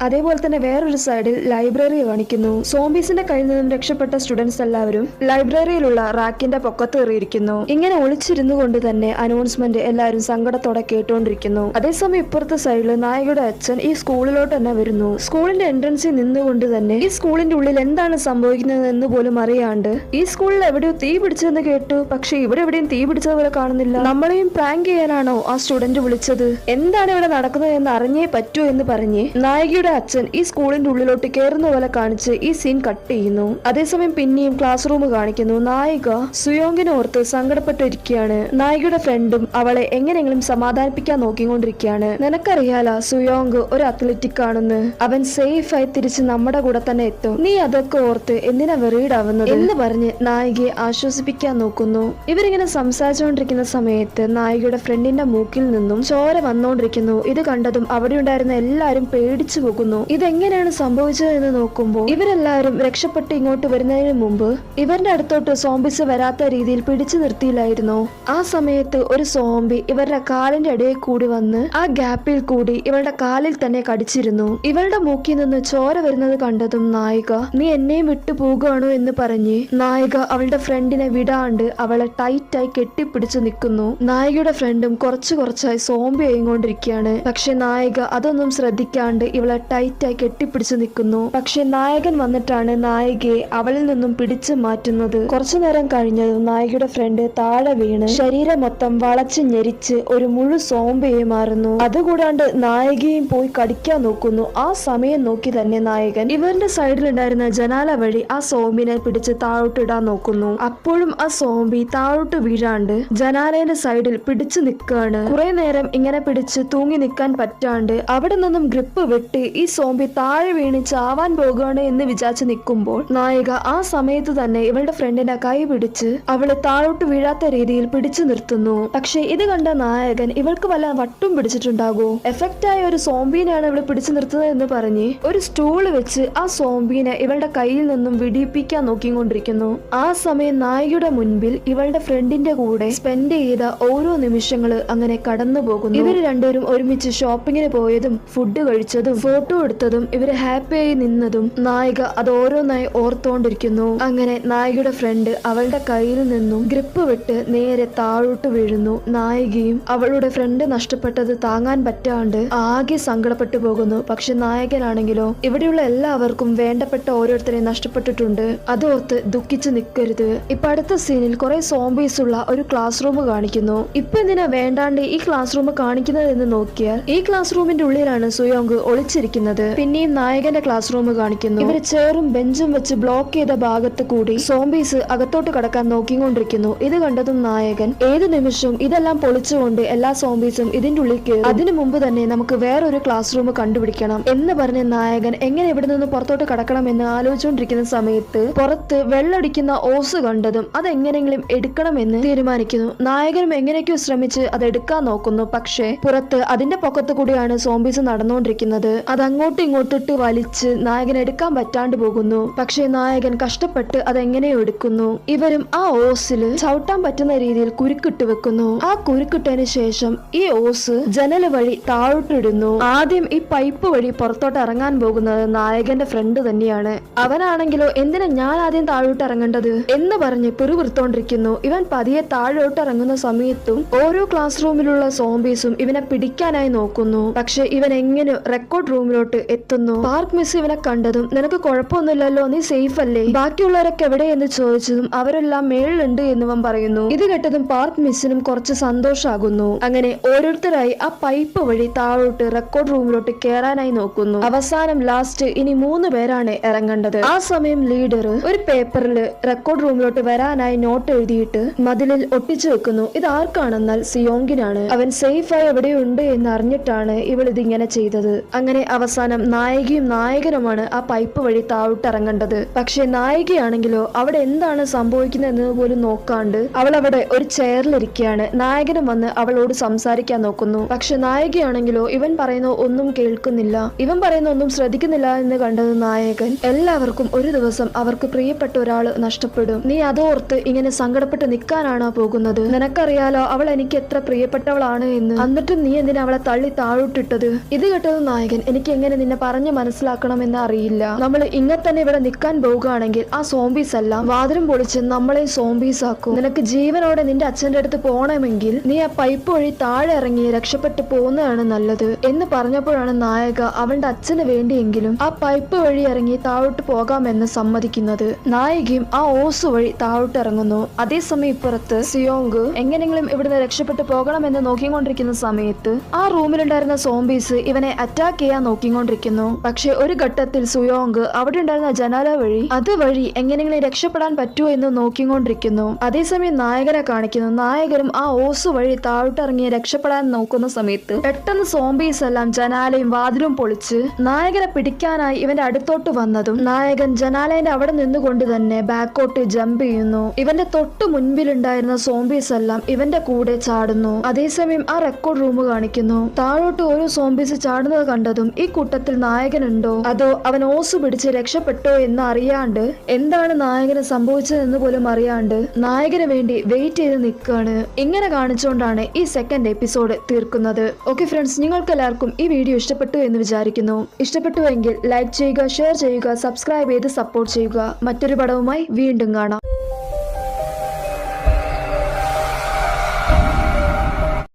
അതേപോലെ തന്നെ വേറൊരു സൈഡിൽ ലൈബ്രറി കാണിക്കുന്നു. സോംബീസിന്റെ കയ്യിൽ നിന്നും രക്ഷപ്പെട്ട സ്റ്റുഡൻസ് എല്ലാവരും ലൈബ്രറിയിലുള്ള റാക്കിന്റെ പൊക്കത്ത് കയറിയിരിക്കുന്നു. ഇങ്ങനെ ഒളിച്ചിരുന്നു കൊണ്ട് തന്നെ അനൗൺസ്മെന്റ് എല്ലാവരും സങ്കടത്തോടെ കേട്ടുകൊണ്ടിരിക്കുന്നു. അതേസമയം ഇപ്പുറത്തെ സൈഡിൽ നായകയുടെ അച്ഛൻ ഈ സ്കൂളിലോട്ട് തന്നെ വരുന്നു. സ്കൂളിന്റെ എൻട്രൻസിൽ നിന്നുകൊണ്ട് തന്നെ ഈ സ്കൂളിന്റെ ഉള്ളിൽ എന്താണ് സംഭവിക്കുന്നത് എന്ന് പോലും അറിയാണ്ട് ഈ സ്കൂളിൽ എവിടെയോ തീ പിടിച്ചതെന്ന് കേട്ടു, പക്ഷെ ഇവിടെ എവിടെയും തീ പിടിച്ചതുപോലെ കാണുന്നില്ല. നമ്മളെയും പ്രാങ്ക് ചെയ്യാനാണോ ആ സ്റ്റുഡന്റ് വിളിച്ചത്? എന്താണ് ഇവിടെ നടക്കുന്നത് എന്ന് അറിഞ്ഞേ പറ്റൂ എന്ന് പറഞ്ഞ് നായികയുടെ നായികയുടെ അച്ഛൻ ഈ സ്കൂളിന്റെ ഉള്ളിലോട്ട് കയറുന്ന പോലെ കാണിച്ച് ഈ സീൻ കട്ട് ചെയ്യുന്നു. അതേസമയം പിന്നെയും ക്ലാസ് റൂം കാണിക്കുന്നു. നായിക സുയോങ്ങിനെ ഓർത്ത് സങ്കടപ്പെട്ടിരിക്കുകയാണ്. നായികയുടെ ഫ്രണ്ടും അവളെ എങ്ങനെയെങ്കിലും സമാധാനിപ്പിക്കാൻ നോക്കിക്കൊണ്ടിരിക്കുകയാണ്. നിനക്കറിയാല സുയോങ് ഒരു അത്ലറ്റിക് ആണെന്ന്, അവൻ സേഫ് ആയി തിരിച്ച് നമ്മുടെ കൂടെ തന്നെ എത്തും, നീ അതൊക്കെ ഓർത്ത് എന്തിനാ വെറീഡാവുന്നത് എന്ന് പറഞ്ഞ് നായികയെ ആശ്വസിപ്പിക്കാൻ നോക്കുന്നു. ഇവരിങ്ങനെ സംസാരിച്ചുകൊണ്ടിരിക്കുന്ന സമയത്ത് നായികയുടെ ഫ്രണ്ടിന്റെ മൂക്കിൽ നിന്നും ചോര വന്നുകൊണ്ടിരിക്കുന്നു. ഇത് കണ്ടതും അവിടെ ഉണ്ടായിരുന്ന എല്ലാരും പേടിച്ചു പോകുന്നു. ഇതെങ്ങനെയാണ് സംഭവിച്ചത് എന്ന് നോക്കുമ്പോൾ ഇവരെല്ലാവരും രക്ഷപ്പെട്ട് ഇങ്ങോട്ട് വരുന്നതിന് മുമ്പ് ഇവരുടെ അടുത്തോട്ട് സോംബിസ് വരാത്ത രീതിയിൽ പിടിച്ചു നിർത്തിയില്ലായിരുന്നു. ആ സമയത്ത് ഒരു സോംബി ഇവരുടെ കാലിന്റെ ഇടയിൽ കൂടി വന്ന് ആ ഗ്യാപ്പിൽ കൂടി ഇവളുടെ കാലിൽ തന്നെ കടിച്ചിരുന്നു. ഇവളുടെ മൂക്കിൽ നിന്ന് ചോര വരുന്നത് കണ്ടതും നായിക നീ എന്നെയും വിട്ടു പോകുകയാണോ എന്ന് പറഞ്ഞ് നായിക അവളുടെ ഫ്രണ്ടിനെ വിടാണ്ട് അവളെ ടൈറ്റായി കെട്ടിപ്പിടിച്ചു നിൽക്കുന്നു. നായികയുടെ ഫ്രണ്ടും കുറച്ചായി സോംബി ആയിക്കൊണ്ടിരിക്കുകയാണ്. പക്ഷെ നായിക അതൊന്നും ശ്രദ്ധിക്കാണ്ട് ഇവളെ ടൈറ്റായി കെട്ടിപ്പിടിച്ചു നിൽക്കുന്നു. പക്ഷെ നായകൻ വന്നിട്ടാണ് നായികയെ അവളിൽ നിന്നും പിടിച്ചു മാറ്റുന്നത്. കുറച്ചു നേരം കഴിഞ്ഞതും നായികയുടെ ഫ്രണ്ട് താഴെ വീണ് ശരീരം മൊത്തം വളച്ച് ഞെരിച്ച് ഒരു മുഴു സോംബിയെ മാറുന്നു. അതുകൂടാണ്ട് നായികയും പോയി കടിക്കാൻ നോക്കുന്നു. ആ സമയം നോക്കി തന്നെ നായകൻ ഇവരുടെ സൈഡിലുണ്ടായിരുന്ന ജനാല വഴി ആ സോംബിനെ പിടിച്ച് താഴോട്ടിടാൻ നോക്കുന്നു. അപ്പോഴും ആ സോംബി താഴോട്ട് വീഴാണ്ട് ജനാലയുടെ സൈഡിൽ പിടിച്ചു നിൽക്കുകയാണ്. കുറെ നേരം ഇങ്ങനെ പിടിച്ച് തൂങ്ങി നിൽക്കാൻ പറ്റാണ്ട് അവിടെ നിന്നും ഗ്രിപ്പ് വിട്ട് ഈ സോംബി താഴെ വീണ് ചാവാൻ പോകുകയാണ് എന്ന് വിചാരിച്ച് നിൽക്കുമ്പോൾ നായിക ആ സമയത്ത് തന്നെ ഇവളുടെ ഫ്രണ്ടിന്റെ കൈ പിടിച്ച് അവള് താഴോട്ട് വീഴാത്ത രീതിയിൽ പിടിച്ചു നിർത്തുന്നു. പക്ഷെ ഇത് കണ്ട നായകൻ ഇവൾക്ക് വല്ല വട്ടും പിടിച്ചിട്ടുണ്ടാകൂ, എഫക്റ്റ് ആയ ഒരു സോംബീനെയാണ് ഇവള് പിടിച്ചു നിർത്തുന്നത് എന്ന് പറഞ്ഞ് ഒരു സ്റ്റൂള് വെച്ച് ആ സോംബീനെ ഇവളുടെ കയ്യിൽ നിന്നും വിടിയിപ്പിക്കാൻ നോക്കിക്കൊണ്ടിരിക്കുന്നു. ആ സമയം നായികയുടെ മുൻപിൽ ഇവളുടെ ഫ്രണ്ടിന്റെ കൂടെ സ്പെൻഡ് ചെയ്ത ഓരോ നിമിഷങ്ങള് അങ്ങനെ കടന്നു പോകുന്നു. ഇവര് രണ്ടുപേരും ഒരുമിച്ച് ഷോപ്പിങ്ങിന് പോയതും ഫുഡ് കഴിച്ചതും ഫോട്ടോ എടുത്തതും ഇവര് ഹാപ്പിയായി നിന്നതും നായിക അത് ഓരോന്നായി ഓർത്തോണ്ടിരിക്കുന്നു. അങ്ങനെ നായികയുടെ ഫ്രണ്ട് അവളുടെ കയ്യിൽ നിന്നും ഗ്രിപ്പ് വിട്ട് നേരെ താഴോട്ട് വീഴുന്നു. നായികയും അവളുടെ ഫ്രണ്ട് നഷ്ടപ്പെട്ടത് താങ്ങാൻ പറ്റാണ്ട് ആകെ സങ്കടപ്പെട്ടു പോകുന്നു. പക്ഷെ നായകനാണെങ്കിലോ ഇവിടെയുള്ള എല്ലാവർക്കും വേണ്ടപ്പെട്ട ഓരോരുത്തരെ നഷ്ടപ്പെട്ടിട്ടുണ്ട്, അതോർത്ത് ദുഃഖിച്ച് നിൽക്കരുത്. ഇപ്പൊ അടുത്ത സീനിൽ കുറെ സോംബീസ് ഉള്ള ഒരു ക്ലാസ് റൂം കാണിക്കുന്നു. ഇപ്പൊ എന്തിനാ വേണ്ടാണ്ട് ഈ ക്ലാസ് റൂം കാണിക്കുന്നത് എന്ന് നോക്കിയാൽ ഈ ക്ലാസ് റൂമിന്റെ ഉള്ളിലാണ് സുയോങ് ഒളിച്ചിരിക്കുന്നത്. പിന്നെയും നായകന്റെ ക്ലാസ് റൂം കാണിക്കുന്നു. ഇവര് ചെയറും ബെഞ്ചും വെച്ച് ബ്ലോക്ക് ചെയ്ത ഭാഗത്ത് കൂടി സോംബീസ് അകത്തോട്ട് കടക്കാൻ നോക്കിക്കൊണ്ടിരിക്കുന്നു. ഇത് കണ്ടതും നായകൻ ഏത് നിമിഷവും ഇതെല്ലാം പൊളിച്ചുകൊണ്ട് എല്ലാ സോംബീസും ഇതിന്റെ ഉള്ളിൽ കയറും, അതിനു മുമ്പ് തന്നെ നമുക്ക് വേറൊരു ക്ലാസ് റൂം കണ്ടുപിടിക്കണം എന്ന് പറഞ്ഞ നായകൻ എങ്ങനെ ഇവിടെ നിന്ന് പുറത്തോട്ട് കടക്കണം എന്ന് ആലോചിച്ചുകൊണ്ടിരിക്കുന്ന സമയത്ത് പുറത്ത് വെള്ളടിക്കുന്ന ഓസ് കണ്ടതും അതെങ്ങനെയെങ്കിലും എടുക്കണമെന്ന് തീരുമാനിക്കുന്നു. നായകനും എങ്ങനെയൊക്കെയോ ശ്രമിച്ച് അത് എടുക്കാൻ നോക്കുന്നു. പക്ഷേ പുറത്ത് അതിന്റെ പൊക്കത്ത് കൂടിയാണ് സോംബീസ് നടന്നുകൊണ്ടിരിക്കുന്നത്. അത് അങ്ങോട്ടും ഇങ്ങോട്ടിട്ട് വലിച്ച് നായകൻ എടുക്കാൻ പറ്റാണ്ട് പോകുന്നു. പക്ഷേ നായകൻ കഷ്ടപ്പെട്ട് അതെങ്ങനെയോ എടുക്കുന്നു. ഇവരും ആ ഓസില് ചവിട്ടാൻ പറ്റുന്ന രീതിയിൽ കുരുക്കിട്ട് വെക്കുന്നു. ആ കുരുക്കിട്ടതിന് ശേഷം ഈ ഓസ് ജനല് വഴി താഴോട്ടിടുന്നു. ആദ്യം ഈ പൈപ്പ് വഴി പുറത്തോട്ട് ഇറങ്ങാൻ പോകുന്നത് നായകന്റെ ഫ്രണ്ട് തന്നെയാണ്. അവനാണെങ്കിലോ എന്തിനാ ഞാൻ ആദ്യം താഴോട്ട് ഇറങ്ങേണ്ടത് എന്ന് പറഞ്ഞ് പിറുപിറുത്തോണ്ടിരിക്കുന്നു. ഇവൻ പതിയെ താഴോട്ട് ഇറങ്ങുന്ന സമയത്തും ഓരോ ക്ലാസ് റൂമിലുള്ള സോംബീസും ഇവനെ പിടിക്കാനായി നോക്കുന്നു. പക്ഷെ ഇവൻ എങ്ങനെ റെക്കോർഡ് റൂമിലോട്ട് എത്തുന്നു. പാർക്ക് മിസ് ഇവനെ കണ്ടതും നിനക്ക് കുഴപ്പമൊന്നുമില്ലല്ലോ, നീ സേഫ് അല്ലേ, ബാക്കിയുള്ളവരൊക്കെ എവിടെ എന്ന് ചോദിച്ചതും അവരെല്ലാം മേളിലുണ്ട് എന്നിവൻ പറയുന്നു. ഇത് കേട്ടതും പാർക്ക് മിസ്സിനും കുറച്ച് സന്തോഷാകുന്നു. അങ്ങനെ ഓരോരുത്തരായി ആ പൈപ്പ് വഴി താഴോട്ട് റെക്കോർഡ് റൂമിലോട്ട് കയറാനായി നോക്കുന്നു. അവസാനം ലാസ്റ്റ് ഇനി 3 പേരാണ് ഇറങ്ങേണ്ടത്. ആ സമയം ലീഡർ ഒരു പേപ്പറിൽ റെക്കോർഡ് റൂമിലോട്ട് വരാനായി നോട്ട് എഴുതിയിട്ട് മതിലിൽ ഒട്ടിച്ചു വെക്കുന്നു. ഇത് ആർക്കാണെന്നാൽ സിയോങ്കിനാണ്. അവൻ സേഫായി എവിടെയുണ്ട് എന്ന് അറിഞ്ഞിട്ടാണ് ഇവൾ ഇതിങ്ങനെ ചെയ്തത്. അങ്ങനെ അവസാനം നായികയും നായകനുമാണ് ആ പൈപ്പ് വഴി താഴോട്ട് ഇറങ്ങേണ്ടത്. പക്ഷെ നായികയാണെങ്കിലോ അവിടെ എന്താണ് സംഭവിക്കുന്നത് എന്ന് പോലും നോക്കാണ്ട് അവൾ അവിടെ ഒരു ചെയറിലിരിക്കുകയാണ്. നായകനും വന്ന് അവളോട് സംസാരിക്കാൻ നോക്കുന്നു. പക്ഷെ നായികയാണെങ്കിലോ ഇവൻ പറയുന്ന ഒന്നും കേൾക്കുന്നില്ല, ഇവൻ പറയുന്ന ഒന്നും ശ്രദ്ധിക്കുന്നില്ല എന്ന് കണ്ടത് നായകൻ എല്ലാവർക്കും ഒരു ദിവസം അവർക്ക് പ്രിയപ്പെട്ട ഒരാൾ നഷ്ടപ്പെടും, നീ അതോർത്ത് ഇങ്ങനെ സങ്കടപ്പെട്ട് നിൽക്കാനാണോ പോകുന്നത്, നിനക്കറിയാലോ അവൾ എനിക്ക് എത്ര പ്രിയപ്പെട്ടവളാണ് എന്ന്, എന്നിട്ടും നീ എന്തിനാ അവളെ തള്ളി താഴോട്ടിട്ടത്. ഇത് കേട്ടത് നായകൻ എനിക്ക് എങ്ങനെ നിന്നെ പറഞ്ഞു മനസ്സിലാക്കണമെന്ന് അറിയില്ല, നമ്മൾ ഇങ്ങനെ തന്നെ ഇവിടെ നിൽക്കാൻ പോകുകയാണെങ്കിൽ ആ സോംബീസ് എല്ലാം വാതിലും പൊളിച്ച് നമ്മളെ സോംബീസ് ആക്കും, നിനക്ക് ജീവനോടെ നിന്റെ അച്ഛന്റെ അടുത്ത് പോകണമെങ്കിൽ നീ ആ പൈപ്പ് വഴി താഴെ ഇറങ്ങി രക്ഷപ്പെട്ടു പോകുന്നതാണ് നല്ലത് എന്ന് പറഞ്ഞപ്പോഴാണ് നായക അവളുടെ അച്ഛന് വേണ്ടിയെങ്കിലും ആ പൈപ്പ് വഴി ഇറങ്ങി താഴോട്ട് പോകാമെന്ന് സമ്മതിക്കുന്നത്. നായികയും ആ ഓസ് വഴി താഴോട്ട് ഇറങ്ങുന്നു. അതേസമയം ഇപ്പുറത്ത് സിയോങ് എങ്ങനെങ്കിലും ഇവിടുന്ന് രക്ഷപ്പെട്ടു പോകണമെന്ന് നോക്കിക്കൊണ്ടിരിക്കുന്ന സമയത്ത് ആ റൂമിലുണ്ടായിരുന്ന സോംബീസ് ഇവനെ അറ്റാക്ക് ചെയ്യാൻ നോക്കിക്കൊണ്ടിരിക്കുന്നു. പക്ഷെ ഒരു ഘട്ടത്തിൽ സുയോങ് അവിടെ ഉണ്ടായിരുന്ന ജനാല വഴി അതുവഴി എങ്ങനെയെങ്കിലും രക്ഷപ്പെടാൻ പറ്റുമോ എന്ന് നോക്കിക്കൊണ്ടിരിക്കുന്നു. അതേസമയം നായകനെ കാണിക്കുന്നു. നായകനും ആ ഓസ് വഴി താഴോട്ടിറങ്ങി രക്ഷപ്പെടാൻ നോക്കുന്ന സമയത്ത് പെട്ടെന്ന് സോംബീസ് എല്ലാം ജനാലയും വാതിലും പൊളിച്ച് നായകനെ പിടിക്കാനായി ഇവന്റെ അടുത്തോട്ട് വന്നതും നായകൻ ജനാലേന്റെ അവിടെ നിന്നുകൊണ്ട് തന്നെ ബാക്കോട്ട് ജമ്പ് ചെയ്യുന്നു. ഇവന്റെ തൊട്ട് മുൻപിലുണ്ടായിരുന്ന സോംബീസ് എല്ലാം ഇവന്റെ കൂടെ ചാടുന്നു. അതേസമയം ആ റെക്കോർഡ് റൂം കാണിക്കുന്നു. താഴോട്ട് ഓരോ സോംബീസ് ചാടുന്നത് കണ്ടതും ഈ കൂട്ടത്തിൽ നായകനുണ്ടോ അതോ അവൻ ഓസ് പിടിച്ച് രക്ഷപ്പെട്ടോ എന്ന് അറിയാണ്ട് എന്താണ് നായകന് സംഭവിച്ചതെന്ന് പോലും അറിയാണ്ട് നായകന് വേണ്ടി വെയിറ്റ് ചെയ്ത് നിൽക്കുകയാണ്. ഇങ്ങനെ കാണിച്ചുകൊണ്ടാണ് ഈ സെക്കൻഡ് എപ്പിസോഡ് തീർക്കുന്നത്. ഓക്കെ ഫ്രണ്ട്സ്, നിങ്ങൾക്ക് എല്ലാവർക്കും ഈ വീഡിയോ ഇഷ്ടപ്പെട്ടു എന്ന് വിചാരിക്കുന്നു. ഇഷ്ടപ്പെട്ടുവെങ്കിൽ ലൈക്ക് ചെയ്യുക, ഷെയർ ചെയ്യുക, സബ്സ്ക്രൈബ് ചെയ്ത് സപ്പോർട്ട് ചെയ്യുക. മറ്റൊരു പടവുമായി വീണ്ടും കാണാം.